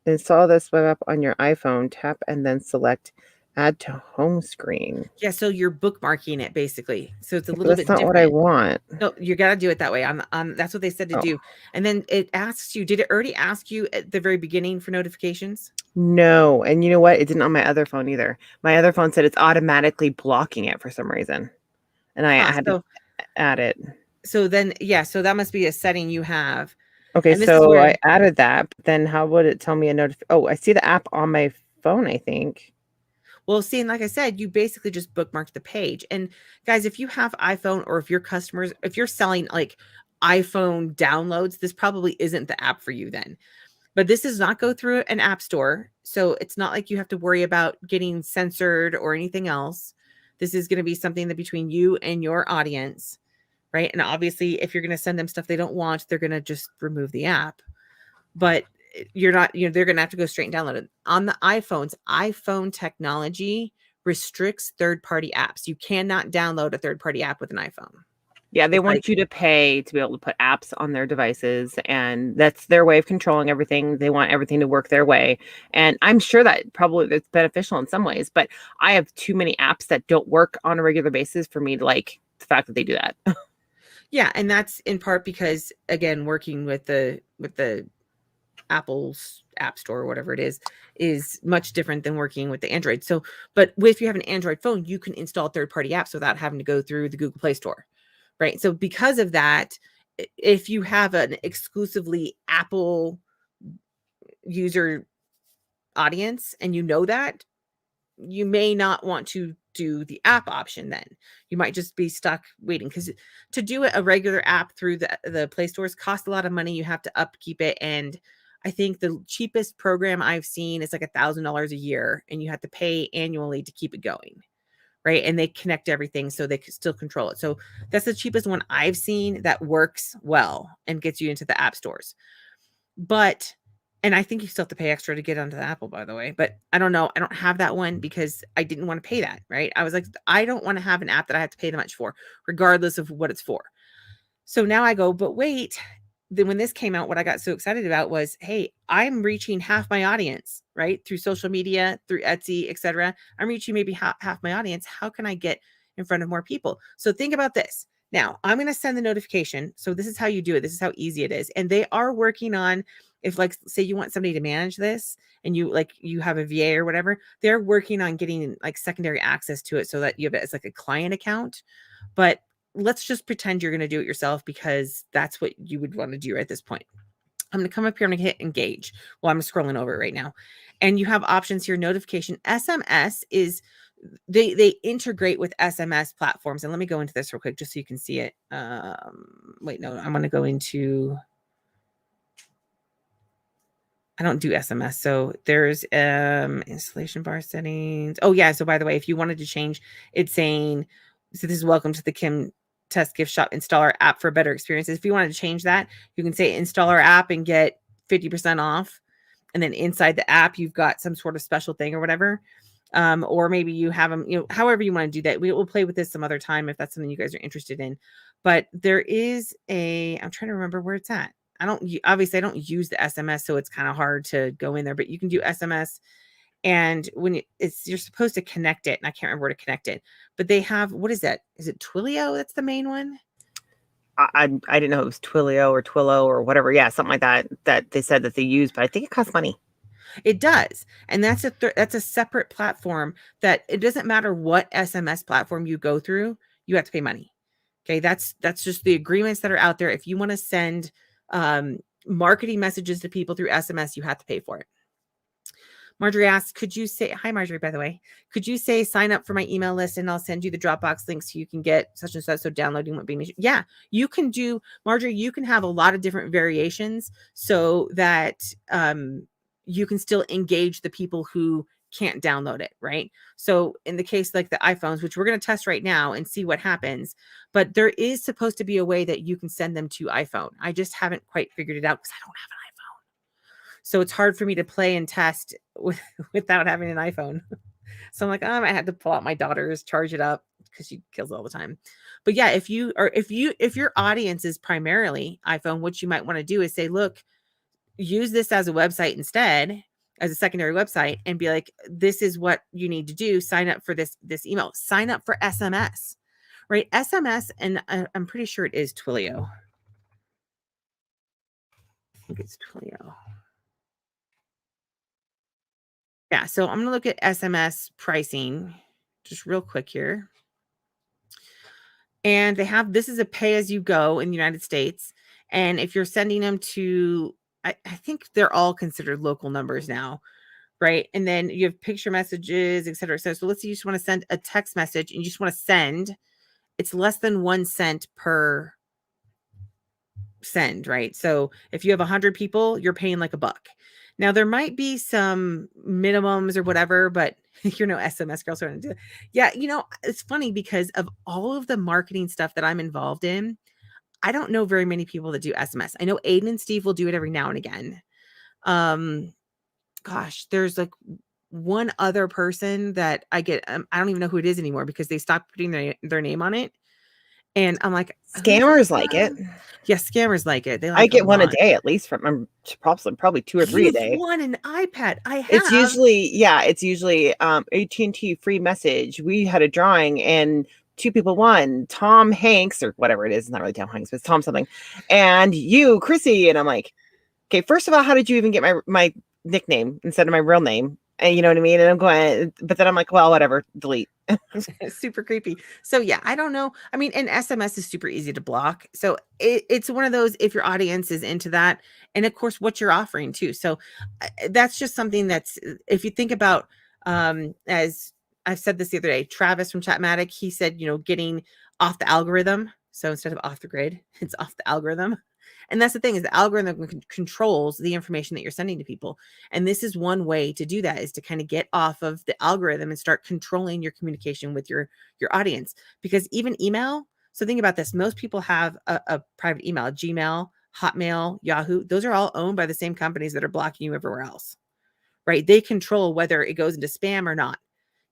Install this web app on your iPhone, tap and then select add to home screen. Yeah, so you're bookmarking it basically. So it's a little bit different. That's not what I want. No, you got to do it that way. That's what they said to do. And then it asks you, did it already ask you at the very beginning for notifications? No. And you know what? It didn't on my other phone either. My other phone said it's automatically blocking it for some reason. And I had to add it. So then, yeah, so that must be a setting you have. Okay, And this is so where, I added that, but then how would it tell me a notif oh, I see the app on my phone, I think. well, see, and like I said, you basically just bookmarked the page. And guys, if you have iPhone, or if your customers, if you're selling like iPhone downloads, this probably isn't the app for you then. But this does not go through an app store. So it's not like you have to worry about getting censored or anything else. This is going to be something that between you and your audience, right? And obviously, if you're going to send them stuff they don't want, they're going to just remove the app. But you're not, they're going to have to go straight and download it. On the iPhones, iPhone technology restricts third-party apps. You cannot download a third-party app with an iPhone. Yeah, they It's like, want you to pay to be able to put apps on their devices, and that's their way of controlling everything. They want everything to work their way. And I'm sure that probably it's beneficial in some ways, but I have too many apps that don't work on a regular basis for me to like the fact that they do that. yeah, and that's in part because, again, working with the Apple's app store or whatever it is much different than working with the Android. So, but if you have an Android phone, you can install third-party apps without having to go through the Google Play Store, right? So because of that, if you have an exclusively Apple user audience and you know that, you may not want to do the app option then. You might just be stuck waiting, because to do a regular app through the Play stores costs a lot of money. You have to upkeep it. And I think the cheapest program I've seen is like $1,000 a year, and you have to pay annually to keep it going. Right. And they connect everything so they can still control it. So that's the cheapest one I've seen that works well and gets you into the app stores. But and I think you still have to pay extra to get onto the Apple, by the way. But I don't know. I don't have that one because I didn't want to pay that, right? I was like, I don't want to have an app that I have to pay that much for, regardless of what it's for. So now I go, but wait. Then when this came out, what I got so excited about was, hey, I'm reaching half my audience, right? Through social media, through Etsy, etc. I'm reaching maybe half my audience. How can I get in front of more people? So think about this. Now, I'm going to send the notification. So this is how you do it. This is how easy it is. And they are working on, if like say you want somebody to manage this and you have a VA or whatever, they're working on getting like secondary access to it so that you have it as like a client account. But let's just pretend you're going to do it yourself, because that's what you would want to do at this point. I'm going to come up here. I'm going to hit engage. Well, I'm scrolling over it right now. And you have options here. Notification. SMS is, they integrate with SMS platforms. And let me go into this real quick just so you can see it. Wait, no, I'm going to go into, I don't do SMS. So there's installation bar settings. Oh yeah. So by the way, if you wanted to change, it's saying, so this is welcome to the Kim Test Gift Shop, install our app for better experiences. If you wanted to change that, you can say install our app and get 50% off. And then inside the app, you've got some sort of special thing or whatever. Or maybe you have them, however you want to do that. We will play with this some other time if that's something you guys are interested in. But there is I'm trying to remember where it's at. Obviously I don't use the SMS, so it's kind of hard to go in there, but you can do SMS. And when you're supposed to connect it, and I can't remember where to connect it, but they have, what is that? Is it Twilio? That's the main one. I didn't know it was Twilio or Twillo or whatever. Yeah, something like that they said that they use, but I think it costs money. It does. And that's a separate platform that it doesn't matter what SMS platform you go through, you have to pay money. Okay. That's just the agreements that are out there. If you want to send marketing messages to people through SMS, you have to pay for it. Marjorie asks, could you say, hi, Marjorie, by the way, could you say sign up for my email list and I'll send you the Dropbox link so you can get such and such. So downloading won't be an issue. Yeah, you can do, Marjorie, you can have a lot of different variations so that you can still engage the people who can't download it, right? So in the case like the iPhones, which we're going to test right now and see what happens, but there is supposed to be a way that you can send them to iPhone. I just haven't quite figured it out because I don't have an iPhone. So it's hard for me to play and test without having an iPhone. So I'm like, I might have to pull out my daughter's, charge it up because she kills it all the time. But yeah, if your audience is primarily iPhone, what you might want to do is say, look, use this as a website instead, as a secondary website, and be like, this is what you need to do. Sign up for this email. Sign up for SMS, right? SMS, and I'm pretty sure it is Twilio. I think it's Twilio. Yeah, so I'm going to look at SMS pricing just real quick here. And they have, this is a pay as you go in the United States. And if you're sending them to, I think they're all considered local numbers now, right? And then you have picture messages, et cetera, et cetera. So let's say you just want to send a text message and you just want to send, it's less than 1 cent per send, right? So if you have 100 people, you're paying like $1. Now there might be some minimums or whatever, but you're no SMS girl, so I don't do it. Yeah, it's funny because of all of the marketing stuff that I'm involved in, I don't know very many people that do SMS. I know Aiden and Steve will do it every now and again. Gosh, there's like one other person that I get. I don't even know who it is anymore because they stopped putting their name on it. And I'm like, scammers like it. Yes, scammers like it. They like I get one a lot. day at least from probably 2 or 3 a day. You've won an iPad. I have. It's usually AT&T free message. We had a drawing and 2 people won. Tom Hanks or whatever it is. It's not really Tom Hanks, but it's Tom something. And you, Chrissy. And I'm like, okay, first of all, how did you even get my nickname instead of my real name? And you know what I mean? And I'm going, but then I'm like, well, whatever, delete. Super creepy. So yeah, I don't know. I mean, and SMS is super easy to block. So it's one of those, if your audience is into that, and of course what you're offering too. So that's just something that's, if you think about, as I've said this the other day, Travis from Chatmatic, he said, getting off the algorithm. So instead of off the grid, it's off the algorithm. And that's the thing, is the algorithm controls the information that you're sending to people. And this is one way to do that, is to kind of get off of the algorithm and start controlling your communication with your audience. Because even email, so think about this, most people have a private email, Gmail, Hotmail, Yahoo. Those are all owned by the same companies that are blocking you everywhere else, right? They control whether it goes into spam or not.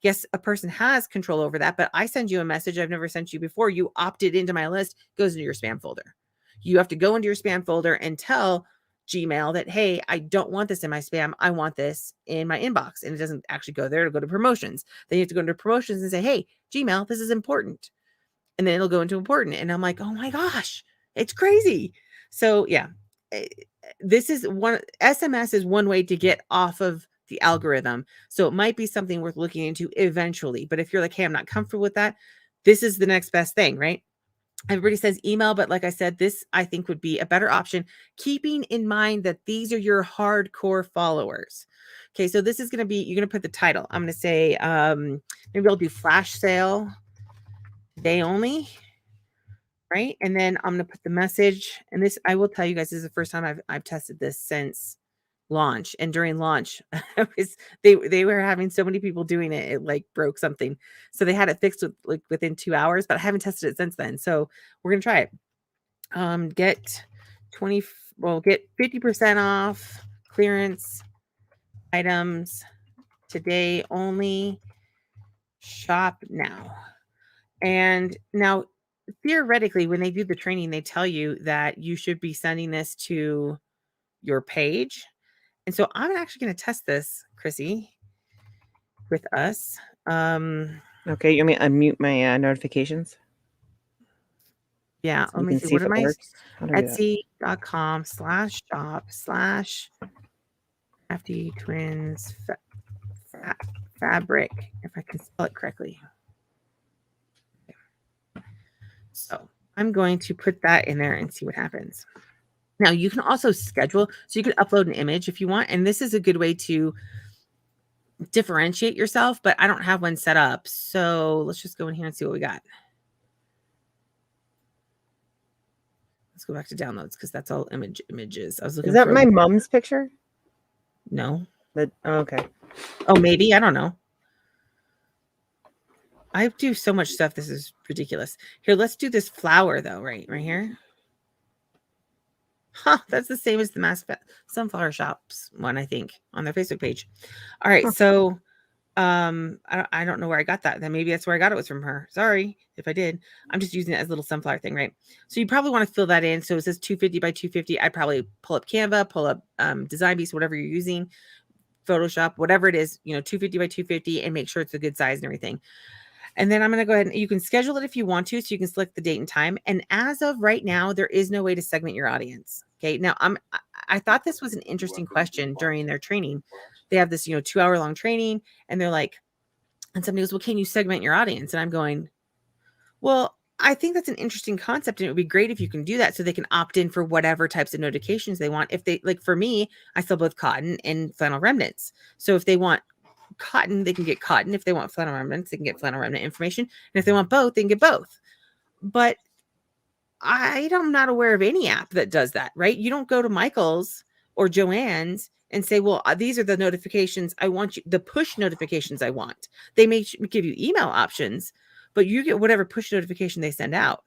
Yes, a person has control over that, but I send you a message I've never sent you before. You opted into my list, goes into your spam folder. You have to go into your spam folder and tell Gmail that, hey, I don't want this in my spam. I want this in my inbox. And it doesn't actually go there. It'll go to promotions. Then you have to go into promotions and say, hey, Gmail, this is important. And then it'll go into important. And I'm like, oh my gosh, it's crazy. So yeah, this is SMS is one way to get off of the algorithm. So it might be something worth looking into eventually. But if you're like, hey, I'm not comfortable with that, this is the next best thing, right? Everybody says email, but like I said, this I think would be a better option, keeping in mind that these are your hardcore followers. Okay, so this is going to be, you're going to put the title. I'm going to say, maybe I'll do flash sale day only, right? And then I'm going to put the message, and this, I will tell you guys, this is the first time I've tested this since launch. And during launch, they were having so many people doing it, it like broke something. So they had it fixed within 2 hours, but I haven't tested it since then. So we're gonna try it. Get 50% off clearance items today only. Shop now. And now theoretically, when they do the training, they tell you that you should be sending this to your page. And so I'm actually going to test this, Chrissy, with us. Okay, you want me to unmute my notifications? Yeah, So let me see. What am I? Etsy.com/shop/crafty twins fabric, if I can spell it correctly. So I'm going to put that in there and see what happens. Now you can also schedule, so you can upload an image if you want. And this is a good way to differentiate yourself, but I don't have one set up. So let's just go in here and see what we got. Let's go back to downloads because that's all images. I was looking. Is that my mom's picture? No. Okay. Oh, maybe. I don't know. I do so much stuff. This is ridiculous. Here, let's do this flower though, right here. Huh, that's the same as the Mass Sunflower Shops one, I think, on their Facebook page. All right, so I don't know where I got that. Then maybe that's where I got it, was from her. Sorry if I did. I'm just using it as a little sunflower thing, right? So you probably want to fill that in. So it says 250 by 250. I'd probably pull up Canva, pull up Design Beast, whatever you're using, Photoshop, whatever it is, 250 by 250, and make sure it's a good size and everything. And then I'm going to go ahead and you can schedule it if you want to. So you can select the date and time. And as of right now, there is no way to segment your audience. Okay. Now I thought this was an interesting question during their training. They have this, 2-hour long training, and they're like, and somebody goes, well, can you segment your audience? And I'm going, well, I think that's an interesting concept, and it would be great if you can do that so they can opt in for whatever types of notifications they want. If they like, for me, I sell both cotton and flannel remnants. So if they want cotton, they can get cotton. If they want flannel remnants, they can get flannel remnant information. And if they want both, they can get both. But I'm not aware of any app that does that, right? You don't go to Michael's or Joanne's and say, well, these are the notifications I want you, the push notifications I want. They may give you email options, but you get whatever push notification they send out.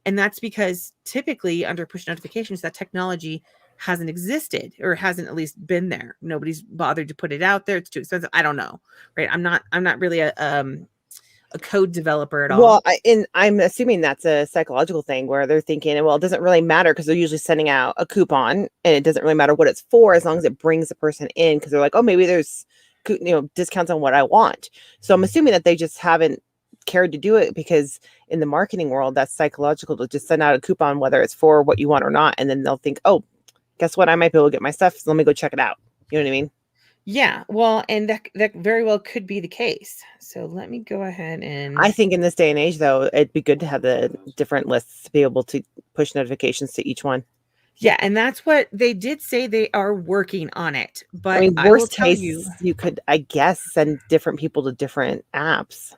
And that's because typically under push notifications, that technology hasn't existed or hasn't at least been there. Nobody's bothered to put it out there. It's too expensive. I don't know. Right. I'm not really a code developer at all. Well, I'm assuming that's a psychological thing where they're thinking, well, it doesn't really matter because they're usually sending out a coupon and it doesn't really matter what it's for as long as it brings the person in because they're like, oh, maybe there's discounts on what I want. So I'm assuming that they just haven't cared to do it because in the marketing world, that's psychological to just send out a coupon, whether it's for what you want or not. And then they'll think, oh, guess what? I might be able to get my stuff. So let me go check it out. You know what I mean? Yeah, well, and that very well could be the case. So let me go ahead and I think in this day and age, though, it'd be good to have the different lists to be able to push notifications to each one. yeah, and that's what they did say they are working on it. But I mean, I will worst tell case, you could, I guess, send different people to different apps.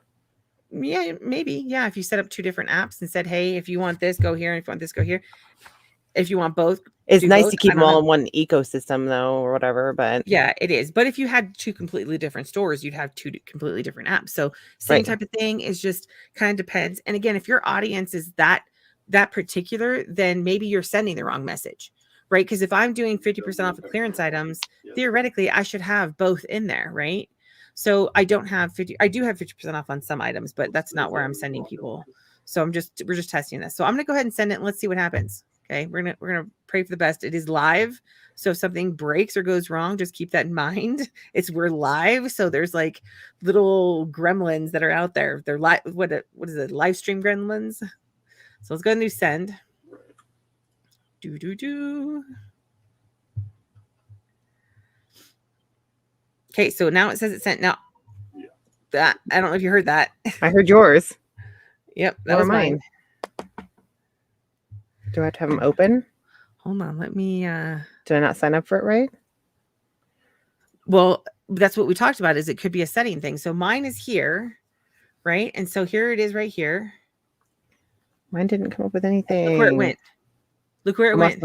yeah, maybe. Yeah, if you set up two different apps and said, "Hey, if you want this, go here, and if you want this, go here." If you want both, It's do nice both. to keep I them don't all know. in one ecosystem, though, or whatever. But Yeah, it is. But if you had two completely different stores, you'd have two completely different apps. So same right, type of thing is just kind of depends. And again, if your audience is that particular, then maybe you're sending the wrong message, right? Because if I'm doing 50% off of clearance items, theoretically I should have both in there, right? So I don't have 50, I do have 50% off on some items, but that's not where I'm sending people. So we're just testing this. So I'm gonna go ahead and send it and let's see what happens. Okay, we're gonna pray for the best. It is live. So if something breaks or goes wrong, just keep that in mind. We're live, so there's like little gremlins that are out there. They're live. What is it? Live stream gremlins. So let's go ahead and do send. Do. Okay, so now it says it's sent. Now that I don't know if you heard that. I heard yours. Yep, that was mine. Do I have to have them open? Hold on, let me. Did I not sign up for it right? Well, that's what we talked about. Is it could be a setting thing. So mine is here, right? And so here it is, right here. Mine didn't come up with anything. Look where it went. Look where it went.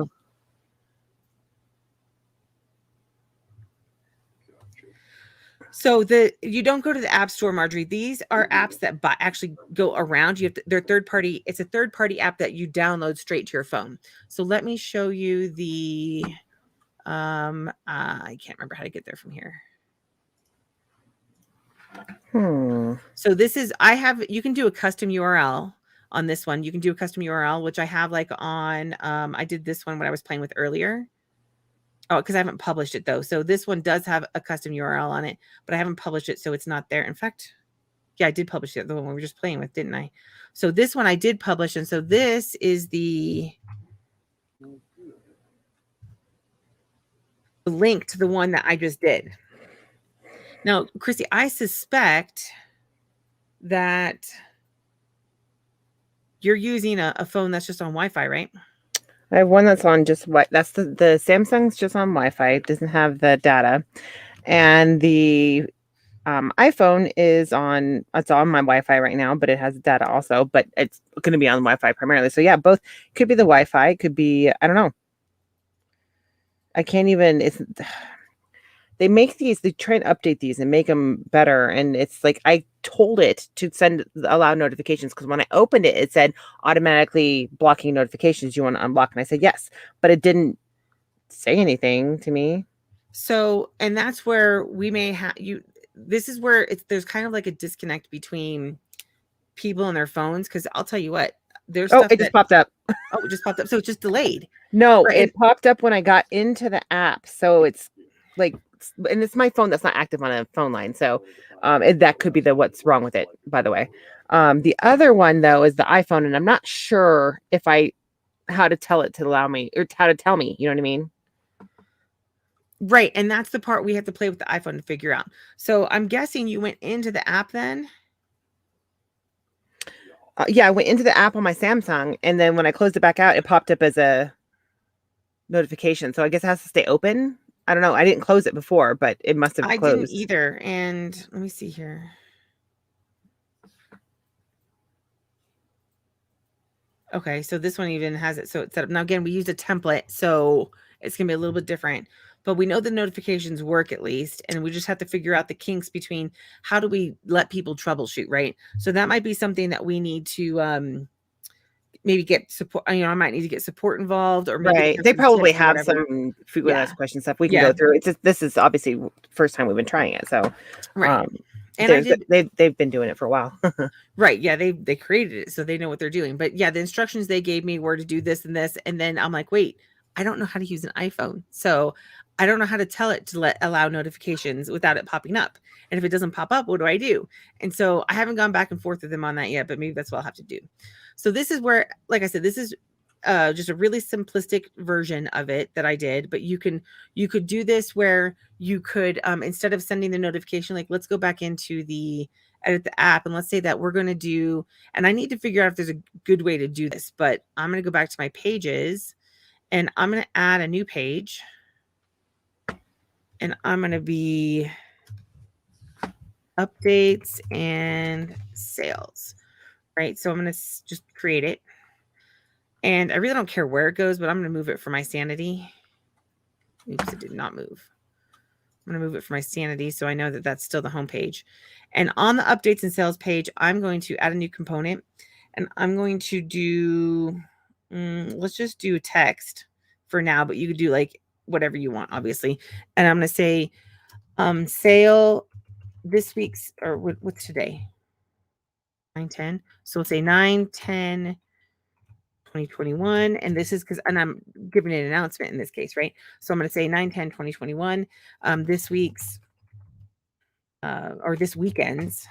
So you don't go to the app store, Marjorie. These are apps that actually go around. They're third party. It's a third party app that you download straight to your phone. So let me show you the. I can't remember how to get there from here. So this is you can do a custom URL on this one. You can do a custom URL, which I have like on. I did this one when I was playing with earlier. Oh, because I haven't published it though. So this one does have a custom URL on it, but I haven't published it, so it's not there. In fact, yeah, I did publish the one we were just playing with, didn't I? So this one I did publish, and so this is the link to the one that I just did. Now, Christy, I suspect that you're using a phone that's just on Wi-Fi, right? I have one that's on just that's the Samsung's just on Wi-Fi. It doesn't have the data, and the iPhone is on. It's on my Wi-Fi right now, but it has data also. But it's going to be on Wi-Fi primarily. So yeah, both could be the Wi-Fi. Could be I don't know. I can't even. They make these. They try and update these and make them better. And it's like I told it to allow notifications because when I opened it, it said automatically blocking notifications. You want to unblock, and I said yes, but it didn't say anything to me. So, and that's where we may have you. This is where there's kind of like a disconnect between people and their phones. Because I'll tell you what, there's stuff it just popped up. Oh, it just popped up. So it's just delayed. No, right. It popped up when I got into the app. So it's like, and it's my phone that's not active on a phone line. So that could be what's wrong with it, by the way. The other one, though, is the iPhone. And I'm not sure how to tell it to allow me or how to tell me. You know what I mean? Right. And that's the part we have to play with the iPhone to figure out. So I'm guessing you went into the app then? Yeah, I went into the app on my Samsung, and then when I closed it back out, it popped up as a notification. So I guess it has to stay open. I don't know. I didn't close it before, but it must have I didn't closed. either. And let me see here. Okay, so this one even has it so it's set up. Now again, we used a template, so it's gonna be a little bit different. But we know the notifications work at least, and we just have to figure out the kinks between how do we let people troubleshoot, right? So that might be something that we need to maybe get support. You know, I might need to get support involved, or maybe Right. have They some probably tips or have whatever. some frequently Yeah, asked question stuff we can yeah, go through. It's just, this is obviously first time we've been trying it, so right. um, And I did they've been doing it for a while. right. Yeah, they created it, so they know what they're doing. But yeah, the instructions they gave me were to do this and this, and then I'm like, wait, I don't know how to use an iPhone, so I don't know how to tell it to allow notifications without it popping up. And if it doesn't pop up, what do I do? And so I haven't gone back and forth with them on that yet, but maybe that's what I'll have to do. So this is where, like I said, this is just a really simplistic version of it that I did, but you could do this where you could instead of sending the notification, like let's go back into the edit the app and let's say that we're going to do, and I need to figure out if there's a good way to do this, but I'm going to go back to my pages and I'm going to add a new page and I'm going to be updates and sales, right? So I'm going to just create it. And I really don't care where it goes, but I'm going to move it for my sanity. Oops, it did not move. I'm going to move it for my sanity so I know that that's still the home page. And on the updates and sales page, I'm going to add a new component and I'm going to do, let's just do text for now, but you could do like whatever you want, obviously. And I'm going to say sale this week's, or what's today? 9/10. So we'll say 9/10. 2021, and this is because, and I'm giving an announcement in this case, right? So I'm going to say 9/10/2021. This week's or this weekend's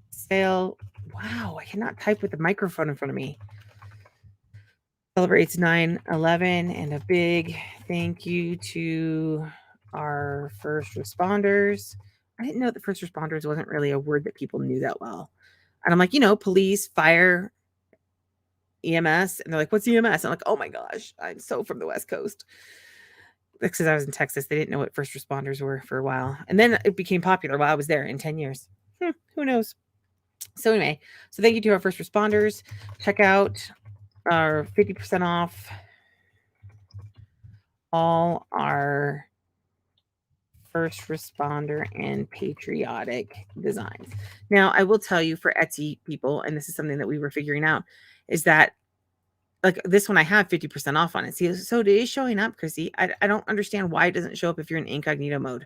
sale. Wow, I cannot type with the microphone in front of me. Celebrates 9/11, and a big thank you to our first responders. I didn't know that first responders wasn't really a word that people knew that well. And I'm like, police, fire, EMS. And they're like, what's EMS? I'm like, oh my gosh, I'm so from the West Coast. Because I was in Texas. They didn't know what first responders were for a while. And then it became popular while I was there in 10 years. Who knows? So anyway, so thank you to our first responders. Check out our 50% off all our first responder and patriotic designs. Now, I will tell you for Etsy people, and this is something that we were figuring out, is that like this one I have 50% off on it. See, so it is showing up, Chrissy. I don't understand why it doesn't show up if you're in incognito mode.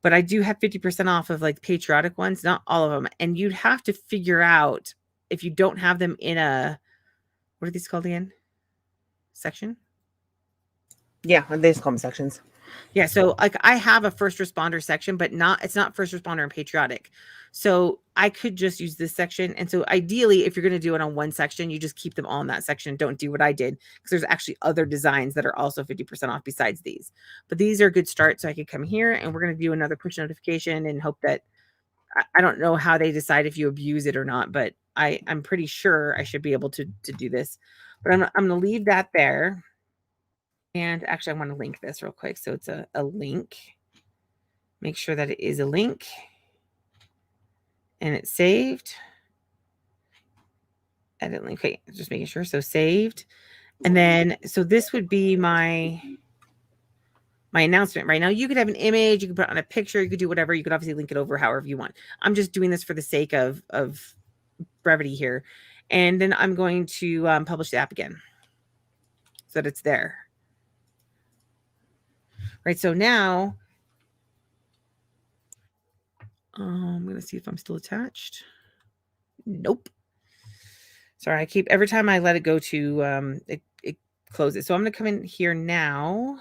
But I do have 50% off of like patriotic ones, not all of them. And you'd have to figure out if you don't have them in a, what are these called again? Section? Yeah, they just call them sections. Yeah, so like I have a first responder section, but it's not first responder and patriotic. So I could just use this section. And so ideally, if you're going to do it on one section, you just keep them all in that section. Don't do what I did because there's actually other designs that are also 50% off besides these. But these are a good start. So I could come here and we're going to do another push notification and hope that I don't know how they decide if you abuse it or not, but I'm pretty sure I should be able to do this. But I'm going to leave that there. And actually, I want to link this real quick. So it's a link. Make sure that it is a link. And it's saved. Edit link. Okay, just making sure. So saved. And then, so this would be my announcement right now. You could have an image. You could put on a picture. You could do whatever. You could obviously link it over however you want. I'm just doing this for the sake of brevity here. And then I'm going to publish the app again so that it's there. Right, so now I'm going to see if I'm still attached. Nope. Sorry, every time I let it go to, it closes. So I'm going to come in here now.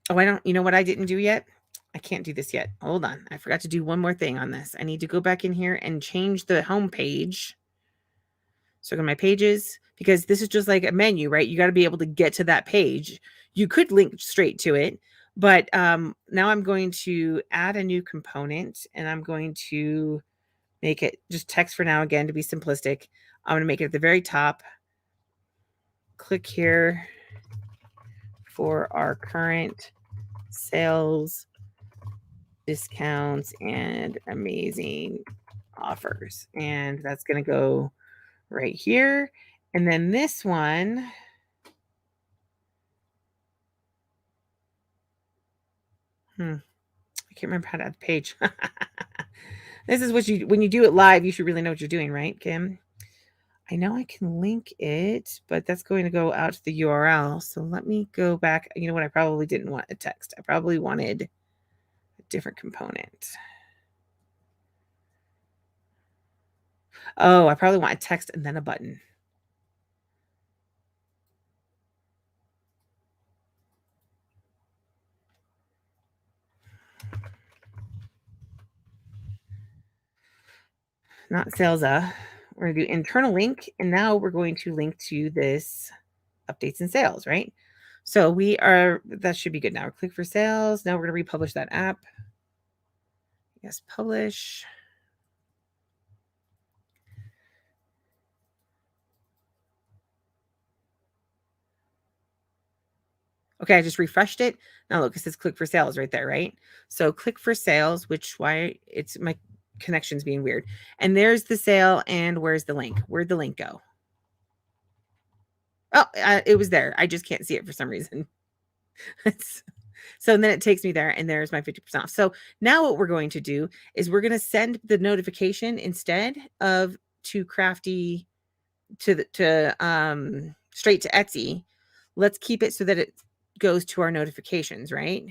Oh, you know what I didn't do yet? I can't do this yet. Hold on. I forgot to do one more thing on this. I need to go back in here and change the home page. So go to my pages, because this is just like a menu, right? You got to be able to get to that page. You could link straight to it, But now I'm going to add a new component, and I'm going to make it just text for now, again, to be simplistic. I'm going to make it at the very top. Click here for our current sales, discounts, and amazing offers. And that's going to go right here. And then this one, I can't remember how to add the page. This is what when you do it live, you should really know what you're doing, right, Kim? I know I can link it, but that's going to go out to the URL. So let me go back. You know what? I probably didn't want a text. I probably wanted a different component. Oh, I probably want a text and then a button. Not sales. We're going to do internal link. And now we're going to link to this updates and sales, right? So that should be good now. Click for sales. Now we're going to republish that app. Yes, publish. Okay, I just refreshed it. Now look, it says click for sales right there, right? So click for sales, why it's my connection's being weird. And there's the sale, and where's the link? Where'd the link go? Oh, it was there. I just can't see it for some reason. So then it takes me there, and there's my 50% off. So now what we're going to do is we're going to send the notification instead of to Crafty straight to Etsy. Let's keep it so that it goes to our notifications, right?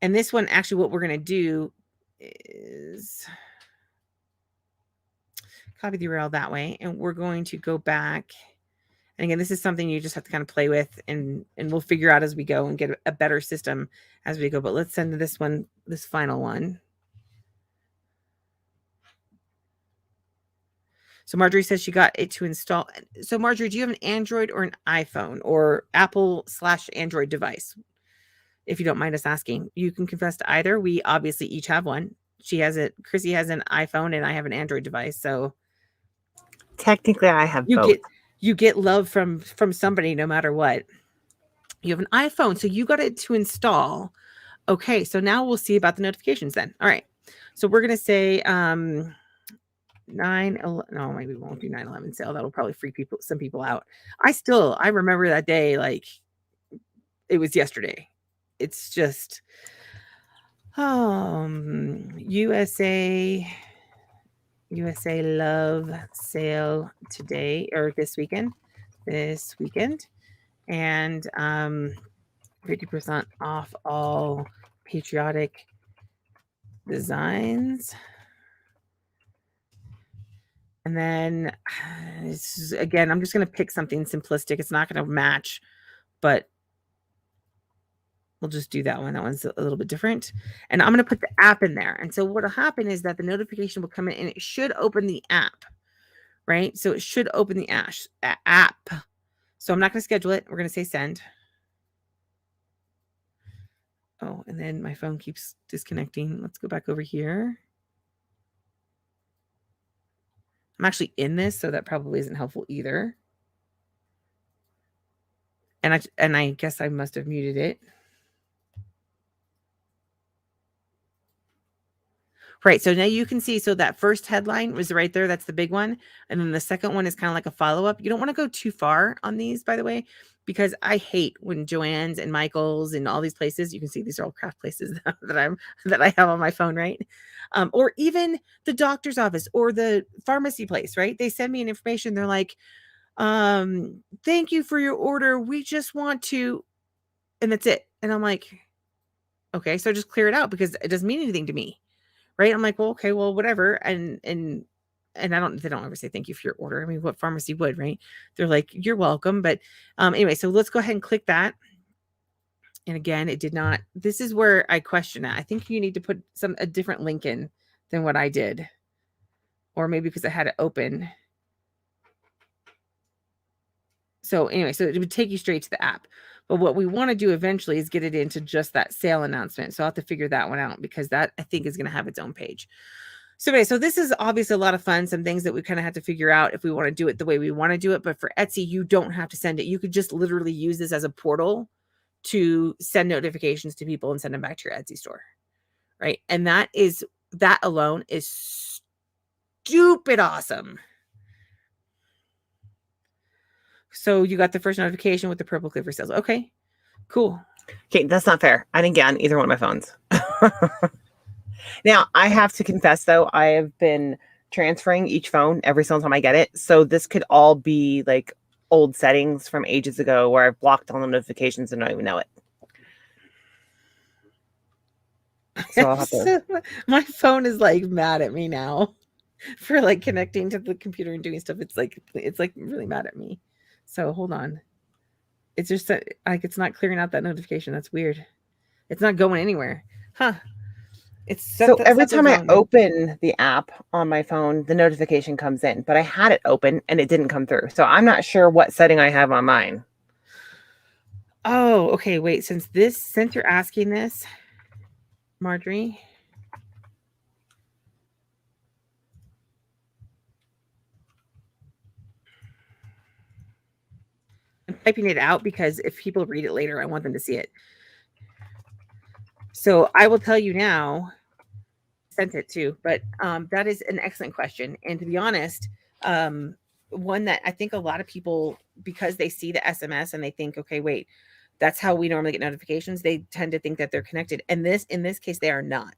And this one, actually, what we're going to do is copy the URL that way, and we're going to go back. And again, this is something you just have to kind of play with, and we'll figure out as we go and get a better system as we go. But let's send this final one. So Marjorie says she got it to install. So Marjorie, do you have an Android or an iPhone or Apple/Android device? If you don't mind us asking, you can confess to either. We obviously each have one. She has it. Chrissy has an iPhone, and I have an Android device. So technically, I have both. You get love from somebody, no matter what. You have an iPhone, so you got it to install. Okay, so now we'll see about the notifications then. All right, so we're gonna say 9/11. No, maybe we won't do 9/11 sale. That'll probably freak some people out. I remember that day like it was yesterday. It's just USA Love sale today or this weekend, and 50% off all patriotic designs. And then again, I'm just going to pick something simplistic. It's not going to match, but we'll just do that one. That one's a little bit different. And I'm going to put the app in there. And so what will happen is that the notification will come in, and it should open the app, right? So it should open the app. So I'm not going to schedule it. We're going to say send. Oh, and then my phone keeps disconnecting. Let's go back over here. I'm actually in this, so that probably isn't helpful either. And I guess I must have muted it. Right, so now you can see, so that first headline was right there. That's the big one. And then the second one is kind of like a follow-up. You don't want to go too far on these, by the way, because I hate when Joann's and Michael's and all these places, you can see these are all craft places that I have on my phone, right? Or even the doctor's office or the pharmacy place, right? They send me an information. They're like, thank you for your order. We just want to, and that's it. And I'm like, okay, so just clear it out because it doesn't mean anything to me. Right. I'm like, well, okay, well, whatever. And they don't ever say thank you for your order. I mean, what pharmacy would, right? They're like, you're welcome. But anyway, so let's go ahead and click that. And again, it did not. This is where I question it. I think you need to put a different link in than what I did. Or maybe because I had it open. So anyway, so it would take you straight to the app. But what we want to do eventually is get it into just that sale announcement. So I'll have to figure that one out because that I think is going to have its own page. So anyway, so this is obviously a lot of fun, some things that we kind of have to figure out if we want to do it the way we want to do it. But for Etsy, you don't have to send it. You could just literally use this as a portal to send notifications to people and send them back to your Etsy store. Right. And that alone is stupid awesome. So you got the first notification with the purple clicker sales. Okay, cool. Okay, that's not fair. I didn't get on either one of my phones. Now, I have to confess, though, I have been transferring each phone every single time I get it. So this could all be like old settings from ages ago where I've blocked all the notifications and don't even know it. So I'll have to... My phone is like mad at me now for like connecting to the computer and doing stuff. It's like really mad at me. So hold on. It's just like it's not clearing out that notification. That's weird. It's not going anywhere. Huh. It's so every time I open the app on my phone, the notification comes in, but I had it open and it didn't come through. So I'm not sure what setting I have on mine. Oh, okay. Wait, since you're asking this, Marjorie. I'm typing it out because if people read it later, I want them to see it. So I will tell you now, sent it to, but that is an excellent question. And to be honest, one that I think a lot of people, because they see the SMS and they think, okay, wait, that's how we normally get notifications. They tend to think that they're connected. And in this case, they are not.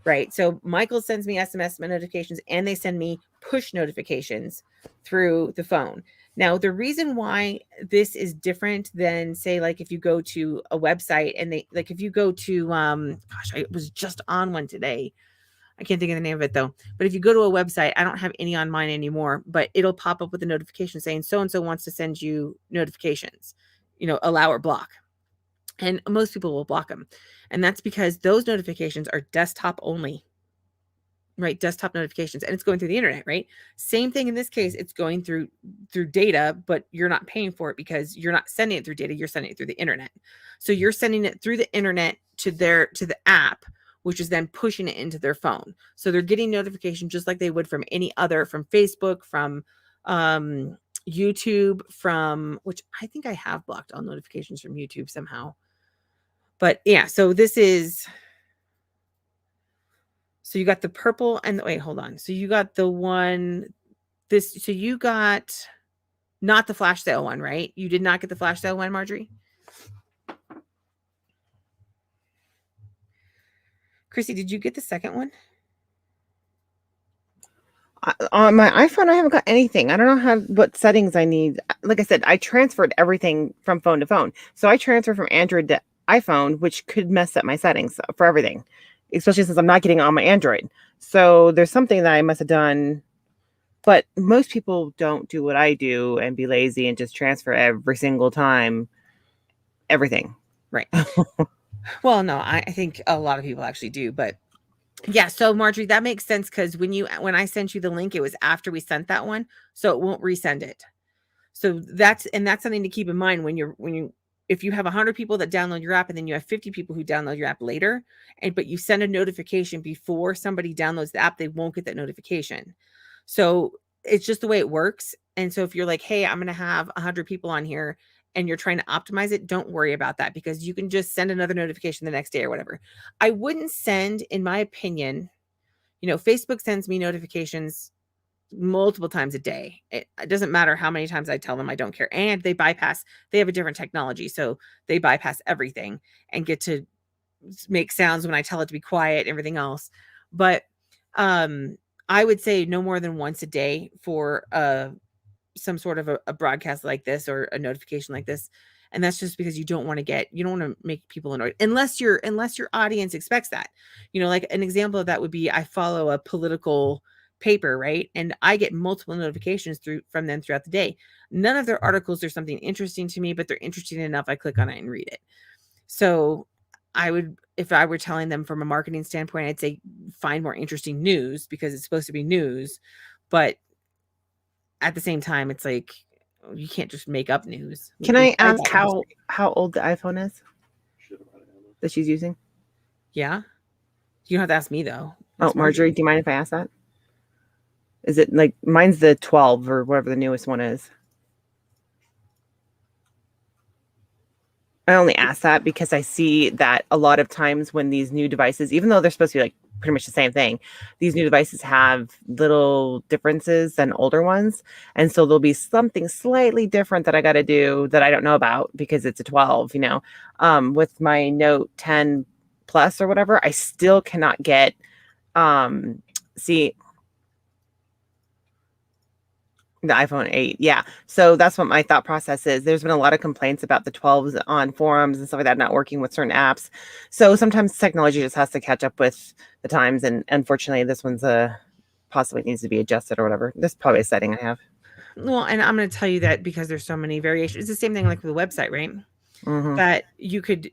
Right. So Michael sends me SMS notifications and they send me push notifications through the phone. Now, the reason why this is different than, say, like if you go to a website and if you go to, gosh, I was just on one today. I can't think of the name of it though. But if you go to a website, I don't have any on mine anymore, but it'll pop up with a notification saying so-and-so wants to send you notifications, allow or block. And most people will block them. And that's because those notifications are desktop only, right? Desktop notifications, and it's going through the internet, right? Same thing in this case, it's going through data, but you're not paying for it because you're not sending it through data, you're sending it through the internet. So you're sending it through the internet to the app, which is then pushing it into their phone. So they're getting notification just like they would from any other, from Facebook, from YouTube, which I think I have blocked all notifications from YouTube somehow. But yeah, so this is, so you got the purple and wait, hold on. So you got the one, so you got not the flash sale one, right? You did not get the flash sale one, Marjorie? Chrissy, did you get the second one? On my iPhone, I haven't got anything. I don't know what settings I need. Like I said, I transferred everything from phone to phone. So I transferred from Android to iPhone, which could mess up my settings for everything, especially since I'm not getting on my Android. So there's something that I must have done, but most people don't do what I do and be lazy and just transfer every single time, everything. Right. Well, no, I think a lot of people actually do, but yeah. So Marjorie, that makes sense because when I sent you the link, it was after we sent that one, so it won't resend it. So that's something to keep in mind if you have 100 people that download your app and then you have 50 people who download your app later, but you send a notification before somebody downloads the app, they won't get that notification. So it's just the way it works. And so if you're like, hey, I'm going to have 100 people on here and you're trying to optimize it, don't worry about that because you can just send another notification the next day or whatever. I wouldn't send, in my opinion, Facebook sends me notifications multiple times a day. It doesn't matter how many times I tell them, I don't care. And they have a different technology. So they bypass everything and get to make sounds when I tell it to be quiet and everything else. But I would say no more than once a day for some sort of a broadcast like this or a notification like this. And that's just because you don't want to make people annoyed unless your audience expects that. Like an example of that would be I follow a political paper, right? And I get multiple notifications from them throughout the day. None of their articles are something interesting to me, but they're interesting enough. I click on it and read it. So if I were telling them from a marketing standpoint, I'd say find more interesting news because it's supposed to be news. But at the same time, it's like, You can't just make up news. Can We I tried ask that yesterday. how old the iPhone is that she's using? Yeah. You don't have to ask me though. Oh, That's Marjorie, Marjorie. do you mind if I ask that? Is it like mine's the 12 or whatever the newest one is? I only ask that because I see that a lot of times when these new devices, even though they're supposed to be like pretty much the same thing, these new devices have little differences than older ones. And so there'll be something slightly different that I got to do that I don't know about because it's a 12, you know. With my Note 10 Plus or whatever, I still cannot get see the iPhone 8. Yeah. So that's what my thought process is. There's been a lot of complaints about the 12s on forums and stuff like that not working with certain apps. So sometimes technology just has to catch up with the times. And unfortunately, this one's possibly needs to be adjusted or whatever. This is probably a setting I have. Well, and I'm going to tell you that because there's so many variations. It's the same thing like with the website, right? Mm-hmm. That you could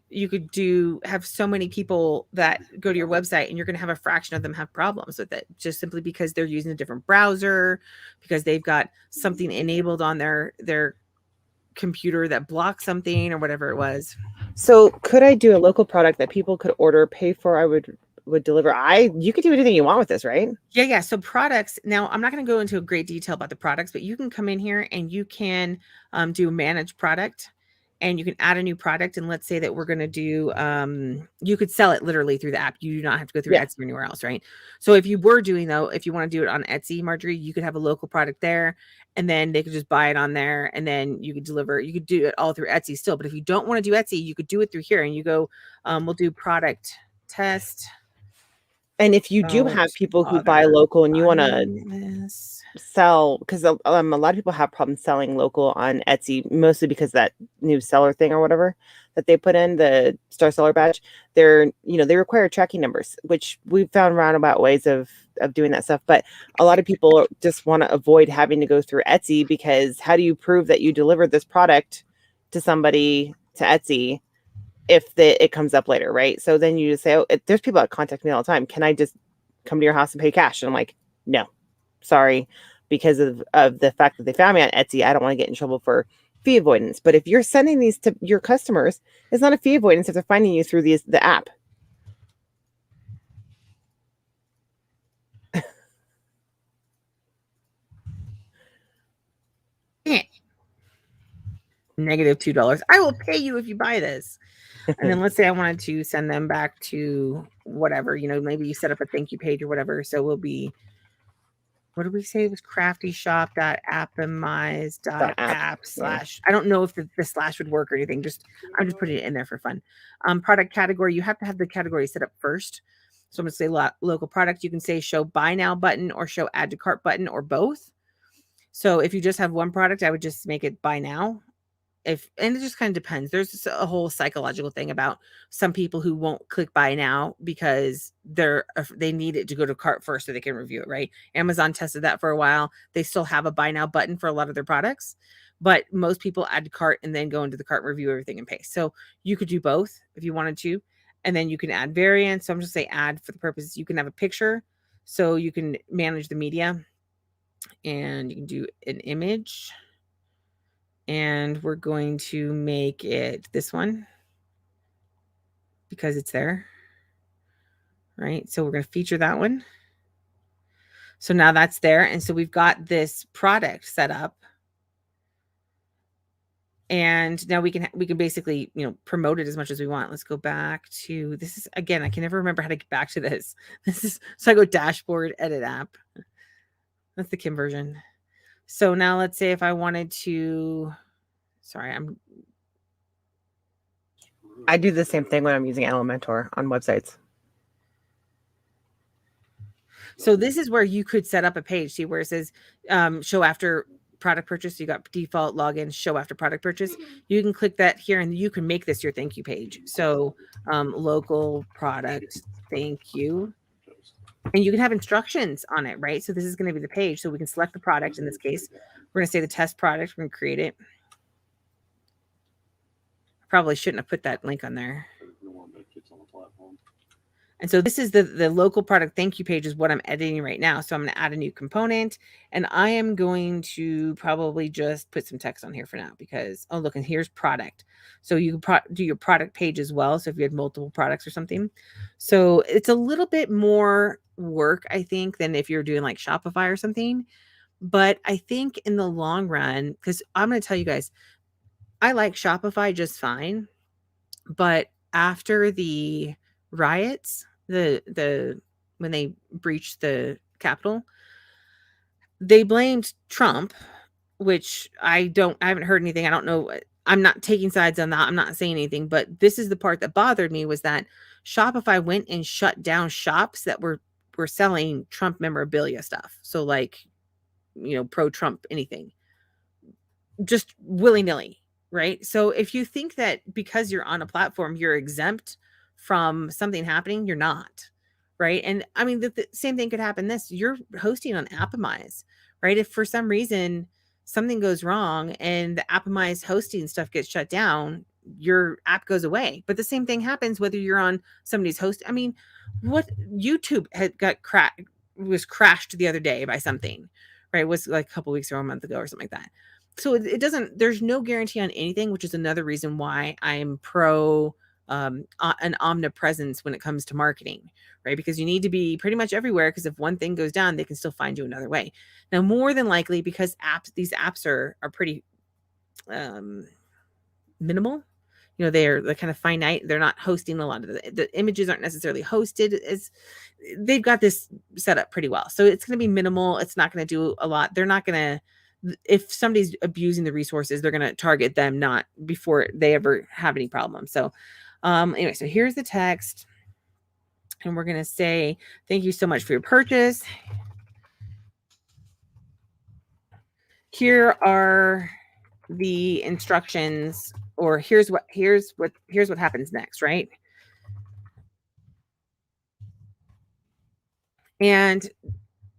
have so many people that go to your website and you're going to have a fraction of them have problems with it just simply because they're using a different browser, because they've got something enabled on their computer that blocks something or whatever it was. So could I do a local product that people could order, pay for? I would deliver. You could do anything you want with this, right? Yeah. So products. Now, I'm not going to go into a great detail about the products, but you can come in here and you can do manage product, and you can add a new product. And let's say that we're going to do, you could sell it literally through the app. You do not have to go through Yeah. Etsy or anywhere else, right? So if you were doing though, if you want to do it on Etsy, Marjorie, you could have a local product there, and then they could just buy it on there, and then you could deliver. You could do it all through Etsy still. But if you don't want to do Etsy, you could do it through here, and you go, we'll do product test. And if you do Don't have people who buy bother local and you want to buying this. sell, because a lot of people have problems selling local on Etsy, mostly because that new seller thing or whatever that they put in the star seller badge, they require tracking numbers, which we've found roundabout ways of doing that stuff. But a lot of people just want to avoid having to go through Etsy, because how do you prove that you delivered this product to somebody to Etsy if it comes up later, right? So then you just say, there's people that contact me all the time. Can I just come to your house and pay cash? And I'm like, no, sorry, because of the fact that they found me on Etsy, I don't want to get in trouble for fee avoidance. But if you're sending these to your customers, it's not a fee avoidance if they're finding you through the app. -$2. I will pay you if you buy this. And then let's say I wanted to send them back to whatever, maybe you set up a thank you page or whatever. So we'll be, what did we say? It was App. craftyshop.appomize.app Yeah. / I don't know if the slash would work or anything. I'm just putting it in there for fun. Product category, you have to have the category set up first. So I'm going to say local product. You can say show buy now button or show add to cart button or both. So if you just have one product, I would just make it buy now. And it just kind of depends. There's a whole psychological thing about some people who won't click buy now because they need it to go to cart first so they can review it, right? Amazon tested that for a while. They still have a buy now button for a lot of their products, but most people add to cart and then go into the cart, review everything, and pay. So you could do both if you wanted to, and then you can add variants. So I'm just say add for the purpose. You can have a picture, so you can manage the media, and you can do an image. And we're going to make it this one because it's there, right? So we're going to feature that one. So now that's there. And so we've got this product set up. And now we can basically, promote it as much as we want. Let's go back to this. Is again, I can never remember how to get back to this. So I go dashboard, edit app. That's the Kim version. So now let's say if I wanted to, I do the same thing when I'm using Elementor on websites. So this is where you could set up a page. See where it says show after product purchase. You got default login, show after product purchase. You can click that here and you can make this your thank you page. So local product thank you. And you can have instructions on it, right? So this is going to be the page. So we can select the product. In this case, we're going to say the test product. We're going to create it. I probably shouldn't have put that link on there. And so this is the local product thank you page is what I'm editing right now. So I'm going to add a new component, and I am going to probably just put some text on here for now because, oh, look, and here's product. So you can do your product page as well. So if you had multiple products or something. So it's a little bit more work, I think, than if you're doing like Shopify or something. But I think in the long run, because I'm going to tell you guys, I like Shopify just fine. But after the riots, the when they breached the Capitol, they blamed Trump, which I haven't heard anything. I don't know. I'm not taking sides on that. I'm not saying anything, but this is the part that bothered me was that Shopify went and shut down shops that were selling Trump memorabilia stuff. So like, pro Trump anything. Just willy-nilly, right? So if you think that because you're on a platform, you're exempt from something happening, you're not, right? And I mean, the same thing could happen you're hosting on Appomize, right? If for some reason something goes wrong and the Appomize hosting stuff gets shut down, your app goes away. But the same thing happens whether you're on somebody's host. I mean, what YouTube was crashed the other day by something, right? It was like a couple weeks or a month ago or something like that. So it doesn't, there's no guarantee on anything, which is another reason why I'm pro an omnipresence when it comes to marketing, right? Because you need to be pretty much everywhere, because if one thing goes down, they can still find you another way. Now, more than likely, because these apps are pretty minimal, they're kind of finite. They're not hosting a lot of the images aren't necessarily hosted as they've got this set up pretty well. So it's going to be minimal. It's not going to do a lot. They're not going to, if somebody's abusing the resources, they're going to target them not before they ever have any problems. So anyway, so here's the text, and we're going to say, thank you so much for your purchase. Here are the instructions, or here's what happens next, right? And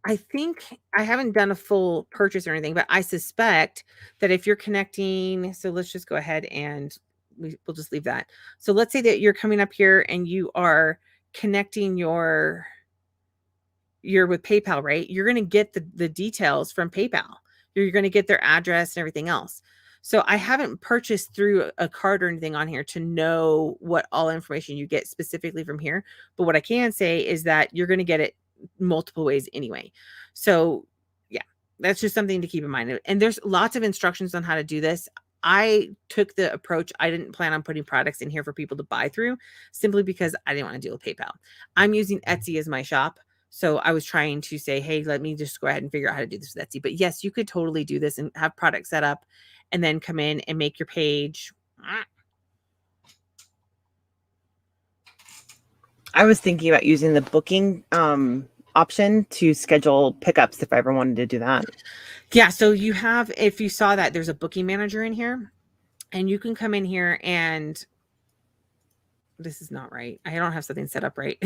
I think I haven't done a full purchase or anything, but I suspect that if you're connecting, so let's just go ahead and we'll just leave that. So let's say that you're coming up here and you are connecting you're with PayPal, right? You're going to get the details from PayPal. You're going to get their address and everything else. So I haven't purchased through a card or anything on here to know what all information you get specifically from here. But what I can say is that you're going to get it multiple ways anyway. So yeah, that's just something to keep in mind. And there's lots of instructions on how to do this. I took the approach, I didn't plan on putting products in here for people to buy through, simply because I didn't want to deal with PayPal. I'm using Etsy as my shop. So I was trying to say, hey, let me just go ahead and figure out how to do this with Etsy. But yes, you could totally do this and have products set up and then come in and make your page. I was thinking about using the booking option to schedule pickups if I ever wanted to do that. Yeah. So you have, if you saw that, there's a booking manager in here, and you can come in here and this is not right. I don't have something set up right.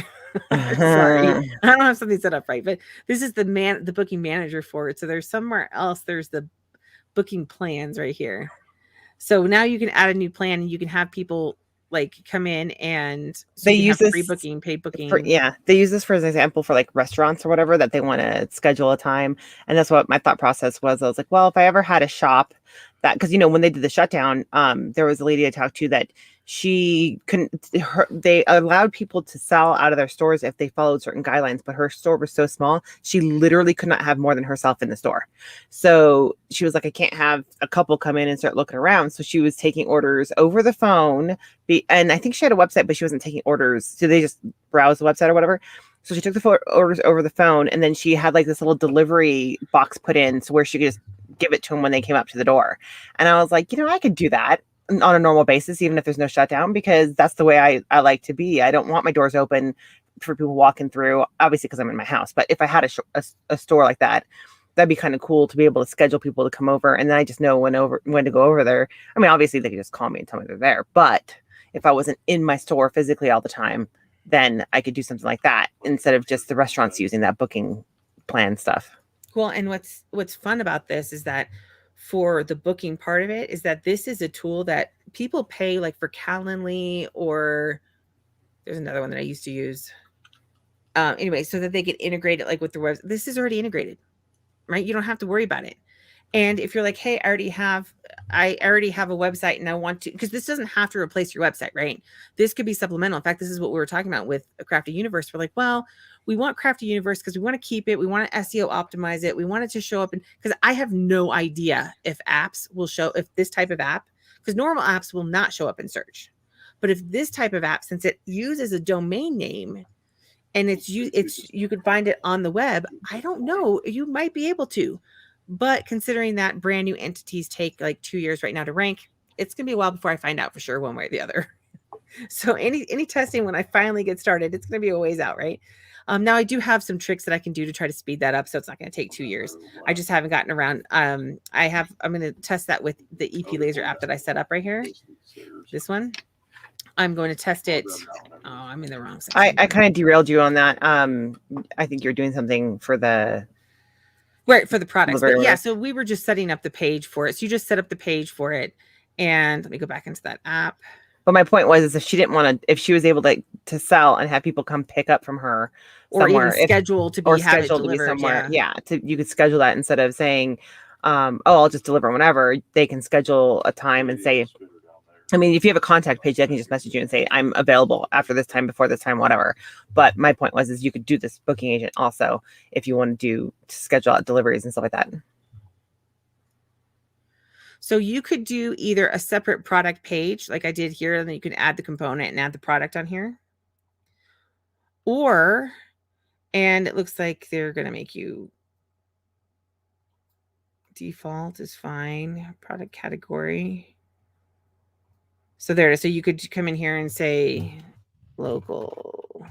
Sorry. I don't have something set up right, but this is the booking manager for it. So there's somewhere else, there's the booking plans right here. So now you can add a new plan and you can have people like come in and so they use this free booking, paid booking. They use this for an example for like restaurants or whatever that they want to schedule a time. And that's what my thought process was. I was like, well, if I ever had a shop that, because when they did the shutdown, there was a lady I talked to that she couldn't, they allowed people to sell out of their stores if they followed certain guidelines, but her store was so small, she literally could not have more than herself in the store. So she was like, I can't have a couple come in and start looking around. So she was taking orders over the phone. And I think she had a website, but she wasn't taking orders. So they just browse the website or whatever. So she took the orders over the phone, and then she had like this little delivery box put in, so where she could just give it to them when they came up to the door. And I was like, I could do that on a normal basis, even if there's no shutdown, because that's the way I like to be. I don't want my doors open for people walking through, obviously, because I'm in my house. But if I had a store like that, that'd be kind of cool to be able to schedule people to come over, and then I just know when to go over there. I mean, obviously they could just call me and tell me they're there, but if I wasn't in my store physically all the time, then I could do something like that instead of just the restaurants using that booking plan stuff. Well, and what's fun about this is that for the booking part of it is that this is a tool that people pay like for Calendly, or there's another one that I used to use. Anyway, so that they can integrate it like with the web. This is already integrated, right? You don't have to worry about it. And if you're like, hey, I already have a website and I want to, because this doesn't have to replace your website, right? This could be supplemental. In fact, this is what we were talking about with Crafty Universe. We're like, well, we want Crafty Universe because we want to keep it. We want to SEO optimize it. We want it to show up. And because I have no idea if apps will show, if this type of app, because normal apps will not show up in search. But if this type of app, since it uses a domain name and you could find it on the web, I don't know, you might be able to. But considering that brand new entities take like 2 years right now to rank, it's going to be a while before I find out for sure one way or the other. So any testing when I finally get started, it's going to be a ways out, right? Now I do have some tricks that I can do to try to speed that up, so it's not going to take 2 years. I just haven't gotten around. I'm going to test that with the EP Laser app that I set up right here. This one. I'm going to test it. Oh, I'm in the wrong section. I kind of derailed you on that. I think you're doing something for the right for the products. But yeah, so we were just setting up the page for it. So you just set up the page for it. And let me go back into that app. But my point was, is if she didn't want to, if she was able to sell and have people come pick up from her somewhere, or even schedule to be have it delivered somewhere, you could schedule that instead of saying, oh, I'll just deliver whenever. They can schedule a time and say, I mean, if you have a contact page, they can just message you and say, I'm available after this time, before this time, whatever. But my point was, is you could do this booking agent also if you want to schedule out deliveries and stuff like that. So you could do either a separate product page like I did here, and then you can add the component and add the product on here. Or, and it looks like they're going to make you default is fine. Product category. So there it is. So you could come in here and say local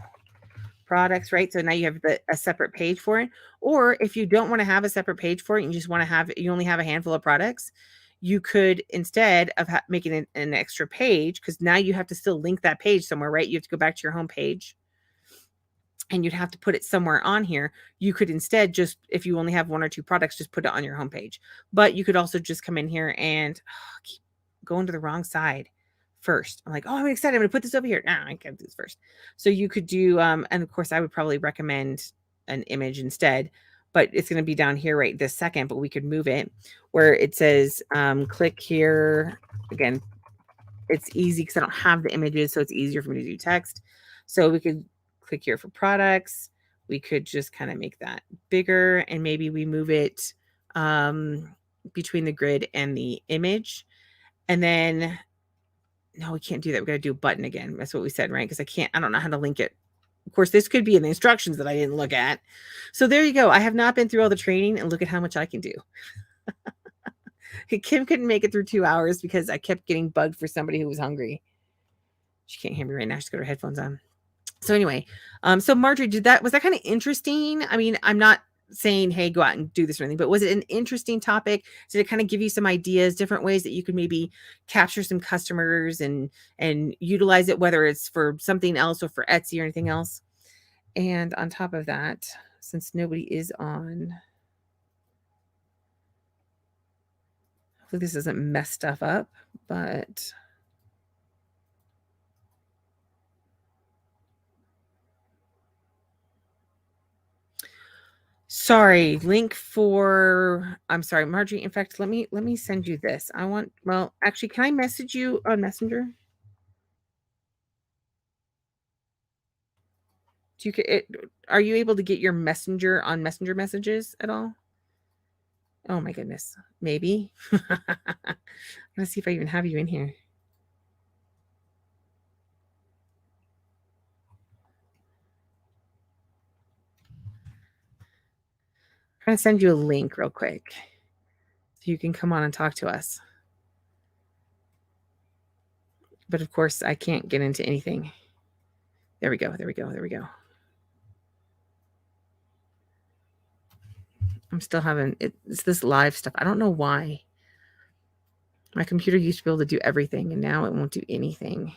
products, right? So now you have a separate page for it. Or if you don't want to have a separate page for it, you just want to have, you only have a handful of products, you could, instead of making an extra page, because now you have to still link that page somewhere, right? You have to go back to your home page and you'd have to put it somewhere on here. You could instead just, if you only have 1 or 2 products, just put it on your home page. But you could also just come in here and keep going to the wrong side first. I'm like, oh, I'm excited. I'm going to put this over here. Nah, I can't do this first. So you could do, and of course, I would probably recommend an image instead, but it's going to be down here right this second, but we could move it where it says, click here. Again, it's easy because I don't have the images, so it's easier for me to do text. So we could click here for products. We could just kind of make that bigger, and maybe we move it between the grid and the image. And then, no, we can't do that. We got to do a button again. That's what we said, right? Because I don't know how to link it. Of course, this could be in the instructions that I didn't look at. So there you go. I have not been through all the training, and look at how much I can do. Kim couldn't make it through 2 hours because I kept getting bugged for somebody who was hungry. She can't hear me right now. She's got her headphones on. So anyway, so Marjorie, was that kind of interesting? I mean, I'm not saying, hey, go out and do this or anything, but was it an interesting topic? Did it kind of give you some ideas, different ways that you could maybe capture some customers and utilize it, whether it's for something else or for Etsy or anything else? And on top of that, since nobody is on, hopefully this doesn't mess stuff up, but sorry, link for, I'm sorry, Marjorie. In fact, let me send you this. Well, actually, can I message you on Messenger? Are you able to get your Messenger on Messenger messages at all? Oh my goodness. Maybe. Let's see if I even have you in here. I'm going to send you a link real quick so you can come on and talk to us. But of course, I can't get into anything. There we go. I'm still having it's this live stuff. I don't know why. My computer used to be able to do everything, and now it won't do anything.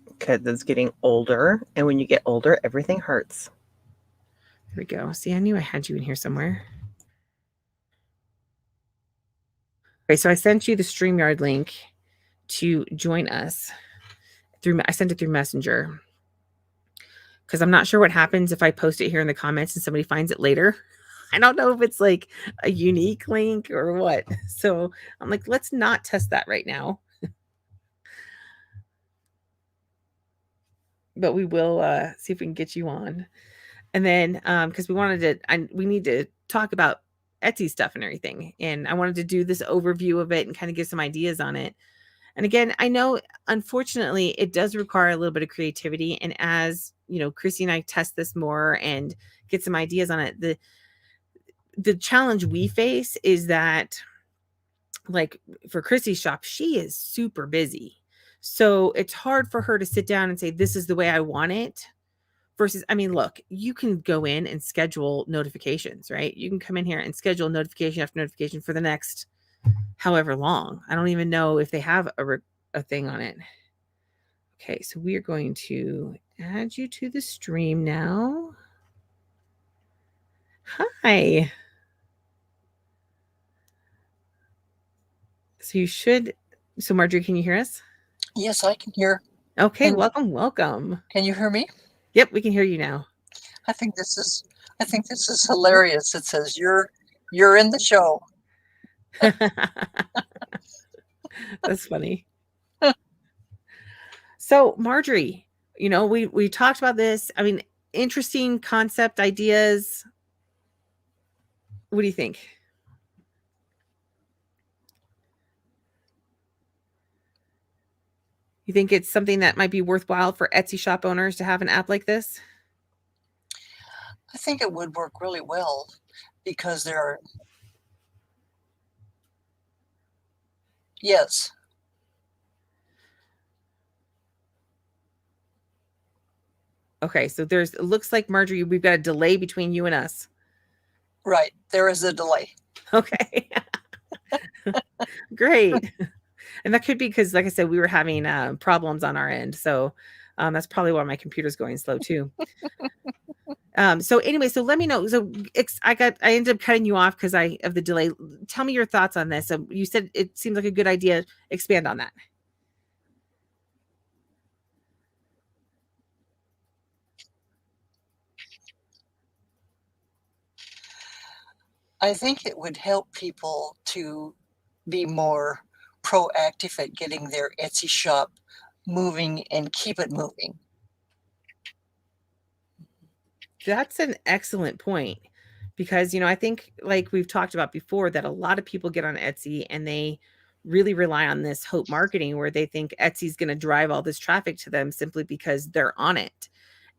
Because it's getting older, and when you get older, everything hurts. There we go. See, I knew I had you in here somewhere. Okay, so I sent you the StreamYard link to join us. I sent it through Messenger. because I'm not sure what happens if I post it here in the comments and somebody finds it later. I don't know if it's like a unique link or what. So I'm like, let's not test that right now. But we will see if we can get you on. And then because we need to talk about Etsy stuff and everything. And I wanted to do this overview of it and kind of give some ideas on it. And again, I know unfortunately it does require a little bit of creativity. And as you know, Chrissy and I test this more and get some ideas on it. The challenge we face is that, like for Chrissy's shop, she is super busy. So it's hard for her to sit down and say, this is the way I want it. Versus, I mean, look, you can go in and schedule notifications, right? You can come in here and schedule notification after notification for the next however long. I don't even know if they have a thing on it. Okay, so we are going to add you to the stream now. Hi. So you should. So Marjorie, can you hear us? Yes, I can hear. Okay, welcome. Can you hear me? Yep, we can hear you now. I think this is hilarious. It says you're in the show. That's funny. So Marjorie, you know, we talked about this. I mean, interesting concept ideas. What do you think? You think it's something that might be worthwhile for Etsy shop owners to have an app like this? I think it would work really well because there are. Yes. Okay, so it looks like Marjorie, we've got a delay between you and us. Right, there is a delay. Okay. Great. And that could be because, like I said, we were having problems on our end. So that's probably why my computer's going slow too. So anyway, so let me know. So I ended up cutting you off because of the delay. Tell me your thoughts on this. You said it seems like a good idea. Expand on that. I think it would help people to be more proactive at getting their Etsy shop moving and keep it moving. That's an excellent point because, you know, I think like we've talked about before that a lot of people get on Etsy and they really rely on this hope marketing where they think Etsy's going to drive all this traffic to them simply because they're on it.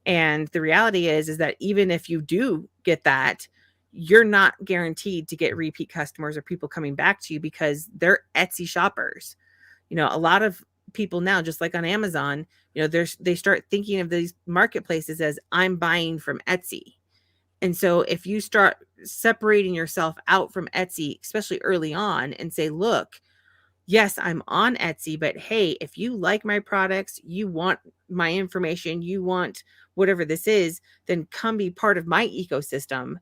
And the reality is that even if you do get that, you're not guaranteed to get repeat customers or people coming back to you because they're Etsy shoppers. You know, a lot of people now, just like on Amazon, you know, they start thinking of these marketplaces as I'm buying from Etsy. And so if you start separating yourself out from Etsy, especially early on, and say, look, yes, I'm on Etsy, but hey, if you like my products, you want my information, you want whatever this is, then come be part of my ecosystem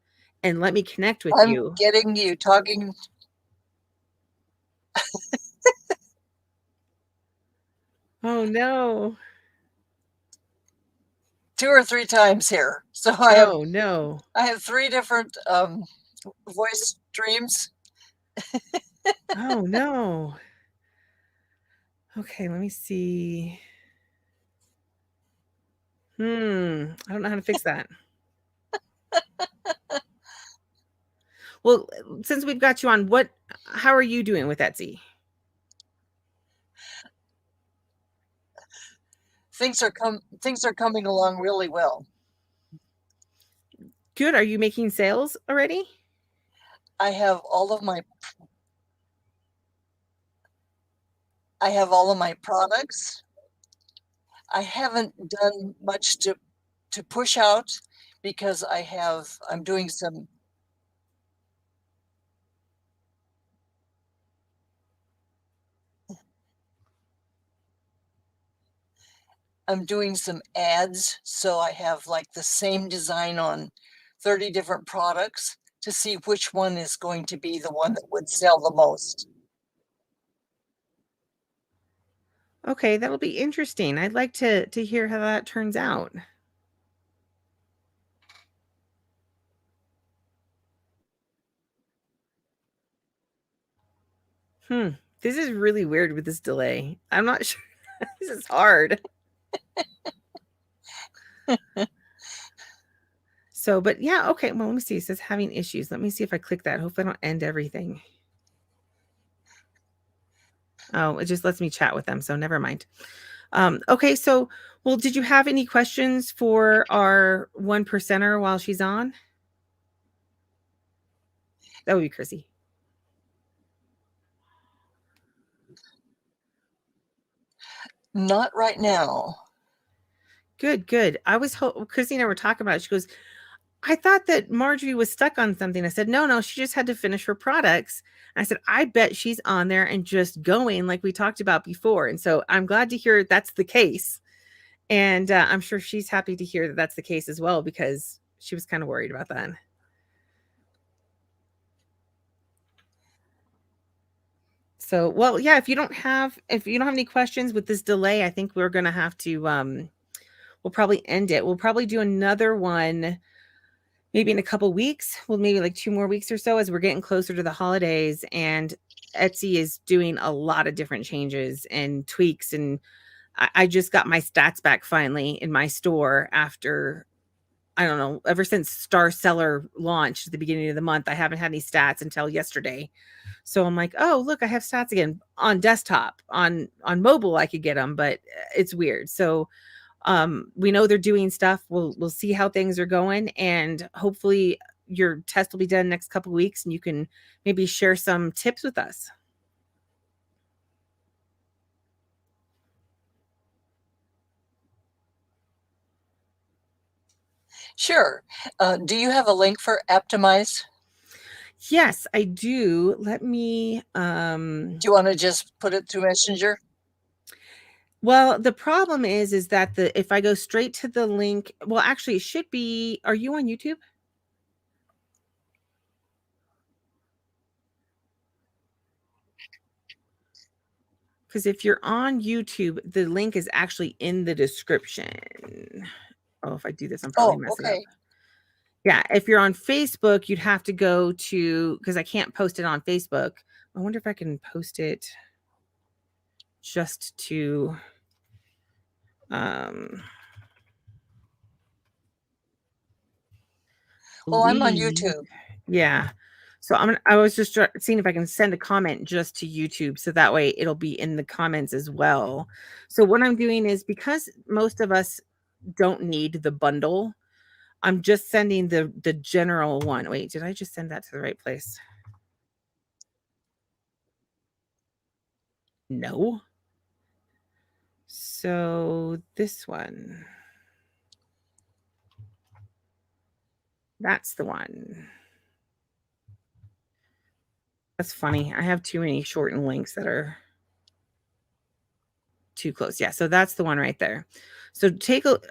and let me connect with you. I'm getting you talking. Oh no. 2 or 3 times here. So No. I have 3 different voice streams. Oh no. Okay, let me see. I don't know how to fix that. Well, since we've got you on, how are you doing with Etsy? Things are coming along really well. Good. Are you making sales already? I have all of my products. I haven't done much to push out because I'm doing some ads. So I have like the same design on 30 different products to see which one is going to be the one that would sell the most. Okay, that'll be interesting. I'd like to hear how that turns out. This is really weird with this delay. I'm not sure. This is hard. So, but yeah, okay. Well, let me see. It says having issues. Let me see if I click that. Hopefully I don't end everything. Oh, it just lets me chat with them. So never mind. Okay. So, well, did you have any questions for our 1%er while she's on? That would be Chrissy. Not right now. Good, good. I was Chrissy and I were talking about it. She goes, I thought that Marjorie was stuck on something. I said, no, she just had to finish her products. And I said, I bet she's on there and just going like we talked about before. And so I'm glad to hear that's the case. And I'm sure she's happy to hear that that's the case as well, because she was kind of worried about that. So, well, yeah, if you don't have any questions with this delay, I think we're going to have to, we'll probably end it. We'll probably do another one maybe in a couple weeks. Well, maybe like 2 more weeks or so, as we're getting closer to the holidays, and Etsy is doing a lot of different changes and tweaks. And I just got my stats back finally in my store after, I don't know, ever since Star Seller launched at the beginning of the month. I haven't had any stats until yesterday. So I'm like, oh, look, I have stats again on desktop. On mobile, I could get them, but it's weird. So we know they're doing stuff. We'll see how things are going, and hopefully your test will be done next couple of weeks and you can maybe share some tips with us. Sure. Do you have a link for Appomize? Yes, I do. Let me Do you want to just put it through Messenger? well, the problem is that if I go straight to the link, well, actually it should be, are you on YouTube? Because if you're on YouTube, the link is actually in the description. Oh, if I do this, I'm probably messing up. Yeah, if you're on Facebook, you'd have to go to, because I can't post it on Facebook. I wonder if I can post it just to well, I'm on YouTube. Yeah. So I was just seeing if I can send a comment just to YouTube, so that way it'll be in the comments as well. So what I'm doing is, because most of us don't need the bundle, I'm just sending the general one. Wait, did I just send that to the right place? No. So this one. That's the one. That's funny. I have too many shortened links that are too close. Yeah, so that's the one right there. So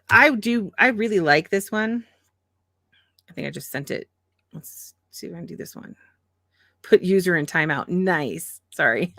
I really like this one. I think I just sent it. Let's see if I can do this one. Put user in timeout. Nice. Sorry.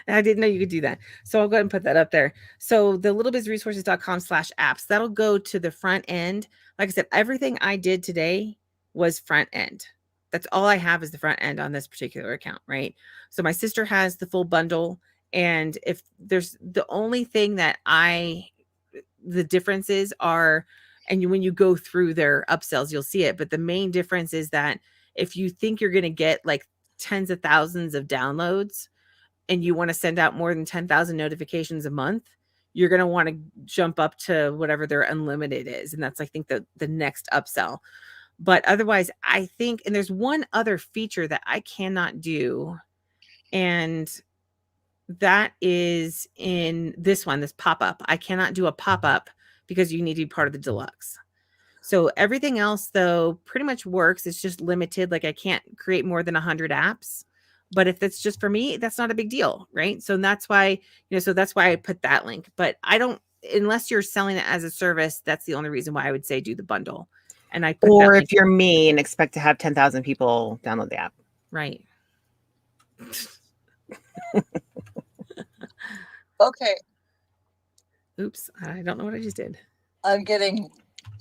I didn't know you could do that. So I'll go ahead and put that up there. So the littlebizresources.com/apps, that'll go to the front end. Like I said, everything I did today was front end. That's all I have is the front end on this particular account, right? So my sister has the full bundle. And if there's the only thing that the differences are, and when you go through their upsells, you'll see it. But the main difference is that if you think you're going to get like tens of thousands of downloads, and you want to send out more than 10,000 notifications a month, you're going to want to jump up to whatever their unlimited is. And that's, I think, the next upsell. But otherwise, I think, and there's one other feature that I cannot do, and that is in this one, this pop-up. I cannot do a pop-up because you need to be part of the deluxe. So everything else, though, pretty much works. It's just limited. Like, I can't create more than 100 apps. But if it's just for me, that's not a big deal, right? So that's why, that's why I put that link. But I don't, unless you're selling it as a service, that's the only reason why I would say do the bundle. And I put or if you're me and expect to have 10,000 people download the app. Right. Okay. Oops, I don't know what I just did. I'm getting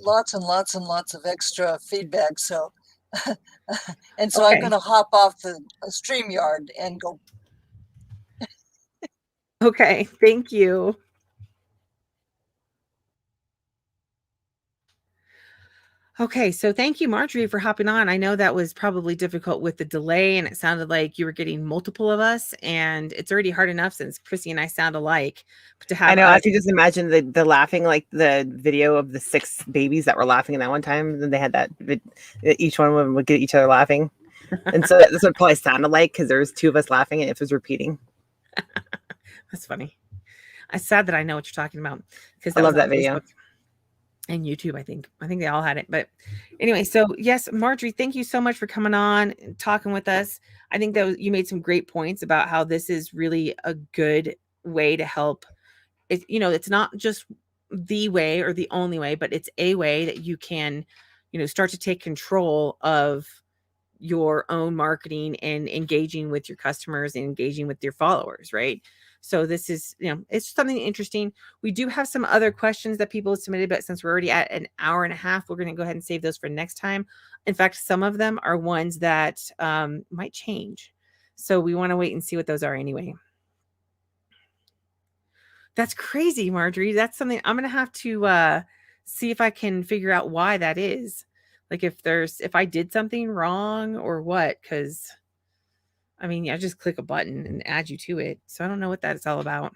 lots and lots and lots of extra feedback. So And so I'm Okay. going to hop off the StreamYard and go. Okay. Thank you. Okay, so thank you, Marjorie, for hopping on. I know that was probably difficult with the delay, and it sounded like you were getting multiple of us, and it's already hard enough since Chrissy and I sound alike. But to I have know. I us, can just imagine the laughing, like the video of the 6 babies that were laughing at that one time. Then they had that each one of them would get each other laughing, and so this would probably sounded like because there was 2 of us laughing and it was repeating. that's funny. I'm sad that I know what you're talking about because I that was love on that video. Facebook and YouTube. I think they all had it. But anyway, so yes, Marjorie, thank you so much for coming on and talking with us. I think that you made some great points about how this is really a good way to help. It's not just the way or the only way, but it's a way that you can, start to take control of your own marketing and engaging with your customers and engaging with your followers, right? So this is, it's something interesting. We do have some other questions that people submitted, but since we're already at an hour and a half, we're going to go ahead and save those for next time. In fact, some of them are ones that might change. So we want to wait and see what those are anyway. That's crazy, Marjorie. That's something I'm going to have to see if I can figure out why that is. Like if I did something wrong or what, because I mean, yeah, just click a button and add you to it. So I don't know what that is all about.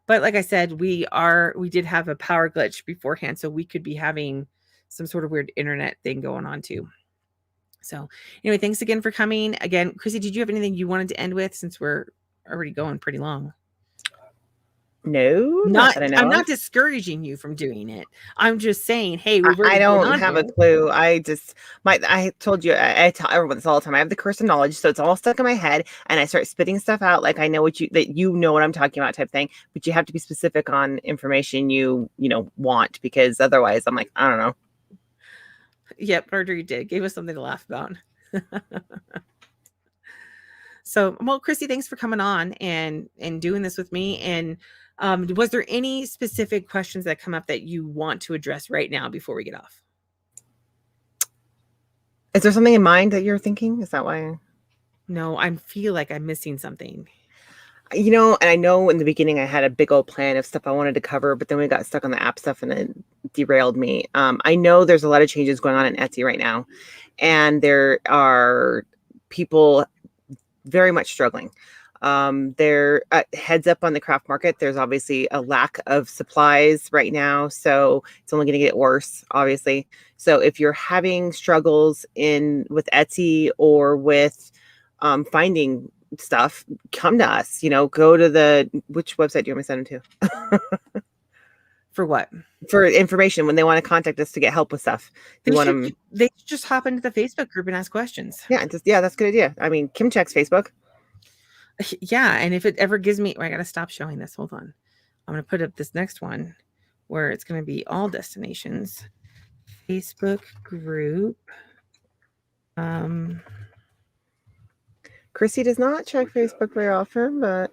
But like I said, we did have a power glitch beforehand, so we could be having some sort of weird internet thing going on too. So anyway, thanks again for coming. Again, Chrissy, did you have anything you wanted to end with since we're already going pretty long? No, not that I know I'm of. not discouraging you from doing it. I'm just saying, hey, we've I already been don't on have here. a clue. I told you, I tell everyone this all the time. I have the curse of knowledge, so it's all stuck in my head, and I start spitting stuff out like I know that you know what I'm talking about type thing. But you have to be specific on information you want, because otherwise I'm like, I don't know. Yep, Marjorie gave us something to laugh about. So, well, Chrissy, thanks for coming on and doing this with me. And was there any specific questions that come up that you want to address right now before we get off? Is there something in mind that you're thinking? Is that why? No, I feel like I'm missing something. And I know in the beginning I had a big old plan of stuff I wanted to cover, but then we got stuck on the app stuff and it derailed me. I know there's a lot of changes going on in Etsy right now, and there are people very much struggling. There heads up on the craft market. There's obviously a lack of supplies right now, so it's only going to get worse, obviously. So if you're having struggles with Etsy or with finding stuff, come to us. Go to which website do you want me to send them to? For what? For information when they want to contact us to get help with stuff. They should just hop into the Facebook group and ask questions. Yeah, that's a good idea. I mean, Kim checks Facebook. Yeah, and if it ever gives me, I got to stop showing this. Hold on. I'm going to put up this next one where it's going to be all destinations. Facebook group. Chrissy does not check Facebook very often, but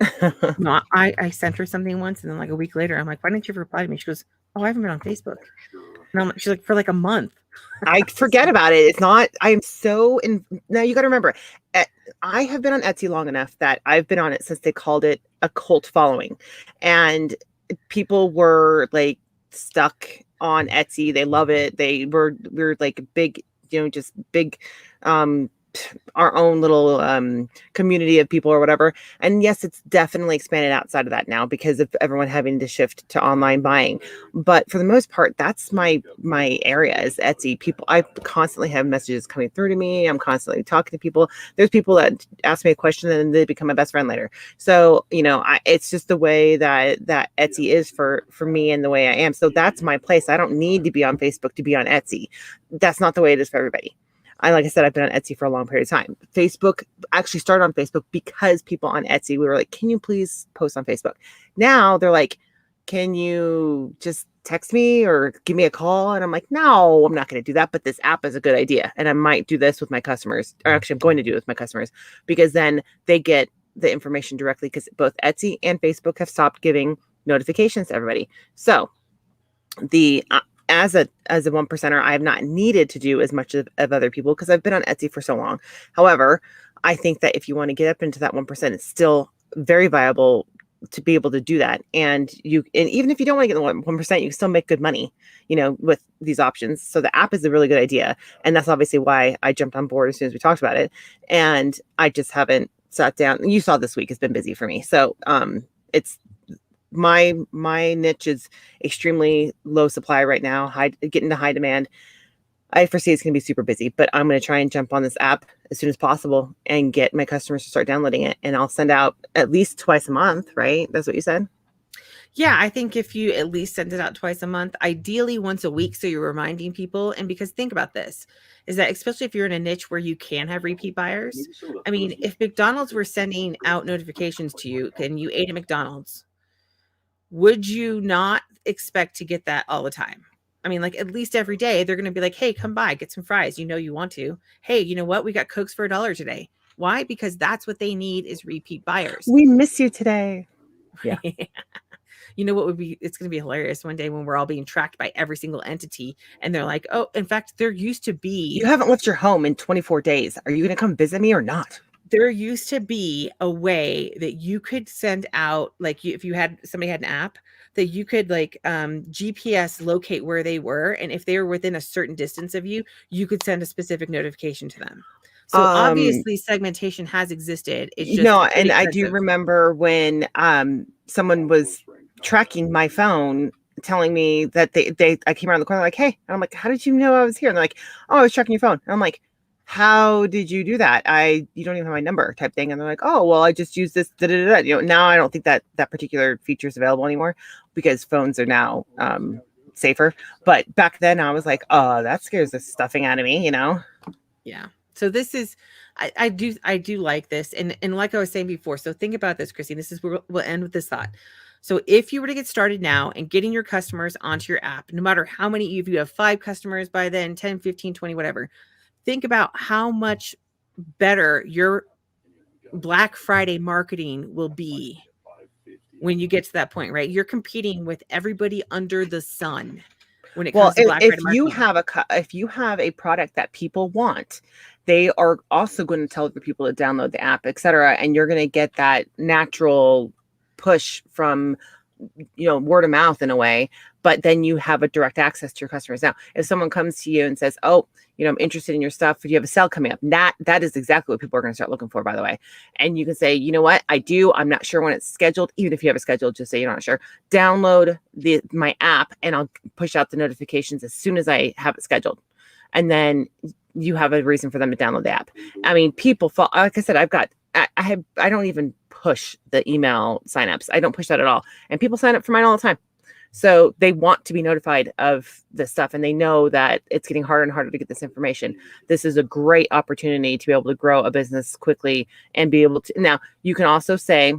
no, I sent her something once, and then like a week later, I'm like, why didn't you reply to me? She goes, oh, I haven't been on Facebook. And she's like, for like a month. I forget about it. It's not, I'm so now you got to remember, I have been on Etsy long enough that I've been on it since they called it a cult following, and people were like stuck on Etsy. They love it. We're like big, just big, our own little community of people or whatever. And yes, it's definitely expanded outside of that now because of everyone having to shift to online buying. But for the most part, that's my area is Etsy. I constantly have messages coming through to me. I'm constantly talking to people. There's people that ask me a question and they become my best friend later. So, it's just the way that Etsy is for me and the way I am. So that's my place. I don't need to be on Facebook to be on Etsy. That's not the way it is for everybody. Like I said, I've been on Etsy for a long period of time. Facebook actually started on Facebook because people on Etsy, we were like, can you please post on Facebook? Now they're like, can you just text me or give me a call? And I'm like, no, I'm not going to do that. But this app is a good idea. And I might do this with my customers, or actually I'm going to do it with my customers, because then they get the information directly, because both Etsy and Facebook have stopped giving notifications to everybody. So the as a 1%er, I have not needed to do as much of other people because I've been on Etsy for so long. However, I think that if you want to get up into that 1%, it's still very viable to be able to do that. And even if you don't want to get the 1%, you can still make good money, with these options. So the app is a really good idea. And that's obviously why I jumped on board as soon as we talked about it. And I just haven't sat down. You saw this week has been busy for me. So it's my niche is extremely low supply right now, getting to high demand. I foresee it's going to be super busy, but I'm going to try and jump on this app as soon as possible and get my customers to start downloading it. And I'll send out at least twice a month, right? That's what you said? Yeah, I think if you at least send it out twice a month, ideally once a week, so you're reminding people. And because think about this, is that especially if you're in a niche where you can have repeat buyers. I mean, if McDonald's were sending out notifications to you and you ate at McDonald's, would you not expect to get that all the time? I mean, like at least every day, they're going to be like, hey, come by, get some fries. You want to. Hey, you know what? We got Cokes for $1 today. Why? Because that's what they need is repeat buyers. We miss you today. Yeah. You know what would be, it's going to be hilarious one day when we're all being tracked by every single entity. And they're like, oh, in fact, there used to be. You haven't left your home in 24 days. Are you going to come visit me or not? There used to be a way that you could send out, like if somebody had an app that you could like GPS locate where they were. And if they were within a certain distance of you, you could send a specific notification to them. So obviously segmentation has existed. It's just and I do remember when someone was tracking my phone, telling me that I came around the corner like, hey, and I'm like, how did you know I was here? And they're like, oh, I was tracking your phone. And I'm like, how did you do that? You don't even have my number type thing. And they're like, oh, well, I just use this. Now I don't think that particular feature is available anymore because phones are now safer. But back then I was like, oh, that scares the stuffing out of me, Yeah. So this is, I do like this. And like I was saying before, so think about this, Chrissy, this is where we'll end with this thought. So if you were to get started now and getting your customers onto your app, no matter how many, if you have 5 customers by then, 10, 15, 20, whatever, think about how much better your Black Friday marketing will be when you get to that point, right? You're competing with everybody under the sun when it comes to Black Friday marketing. If you have a product that people want, they are also going to tell the people to download the app, etc. And you're going to get that natural push from word of mouth in a way, but then you have a direct access to your customers. Now, if someone comes to you and says, oh, I'm interested in your stuff, you have a sale coming up, that is exactly what people are going to start looking for, by the way. And you can say, you know what, I'm not sure when it's scheduled. Even if you have a schedule, just say you're not sure, download my app and I'll push out the notifications as soon as I have it scheduled. And then you have a reason for them to download the app. I mean, people fall, like I said, I don't even push the email signups. I don't push that at all. And people sign up for mine all the time. So they want to be notified of this stuff, and they know that it's getting harder and harder to get this information. This is a great opportunity to be able to grow a business quickly and be able to. Now, you can also say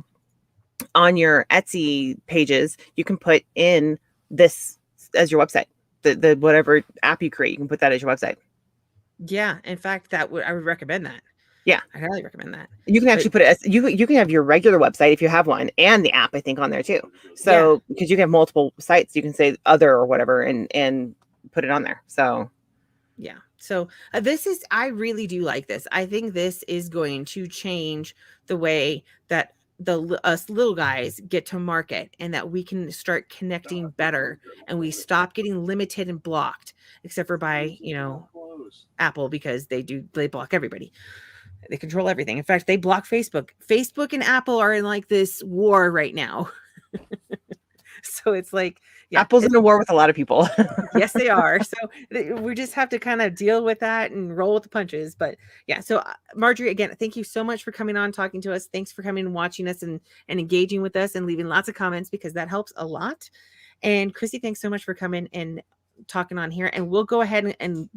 on your Etsy pages, you can put in this as your website. The whatever app you create, you can put that as your website. Yeah, in fact, I would recommend that. Yeah, I highly recommend that. You can actually put it as you can have your regular website if you have one, and the app I think on there too. So because you can have multiple sites, you can say other or whatever and put it on there. So yeah. So I really do like this. I think this is going to change the way that us little guys get to market, and that we can start connecting better, and we stop getting limited and blocked, except for by Apple, because they block everybody. They control everything. In fact, they block Facebook. Facebook and Apple are in like this war right now. So it's like, Apple's in a war with a lot of people. Yes, they are. So we just have to kind of deal with that and roll with the punches. But yeah, so Marjorie, again, thank you so much for coming on, talking to us. Thanks for coming and watching us and engaging with us and leaving lots of comments, because that helps a lot. And Chrissy, thanks so much for coming and talking on here. And we'll go ahead and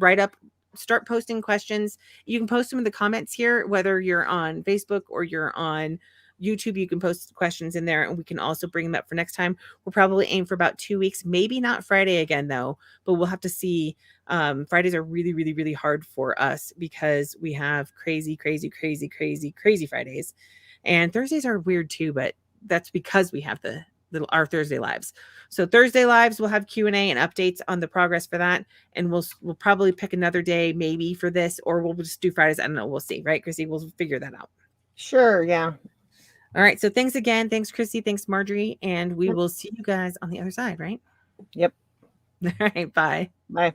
start posting questions. You can post them in the comments here, whether you're on Facebook or you're on YouTube. You can post questions in there, and we can also bring them up for next time. We'll probably aim for about 2 weeks, maybe not Friday again though, but we'll have to see. Fridays are really, really, really hard for us because we have crazy Fridays, and Thursdays are weird too, but that's because we have the our Thursday lives. So Thursday lives, we'll have Q&A and updates on the progress for that. And we'll probably pick another day maybe for this, or we'll just do Fridays. I don't know. We'll see. Right, Chrissy? We'll figure that out. Sure. Yeah. All right. So thanks again. Thanks, Chrissy. Thanks, Marjorie. And we will see you guys on the other side, right? Yep. All right. Bye. Bye.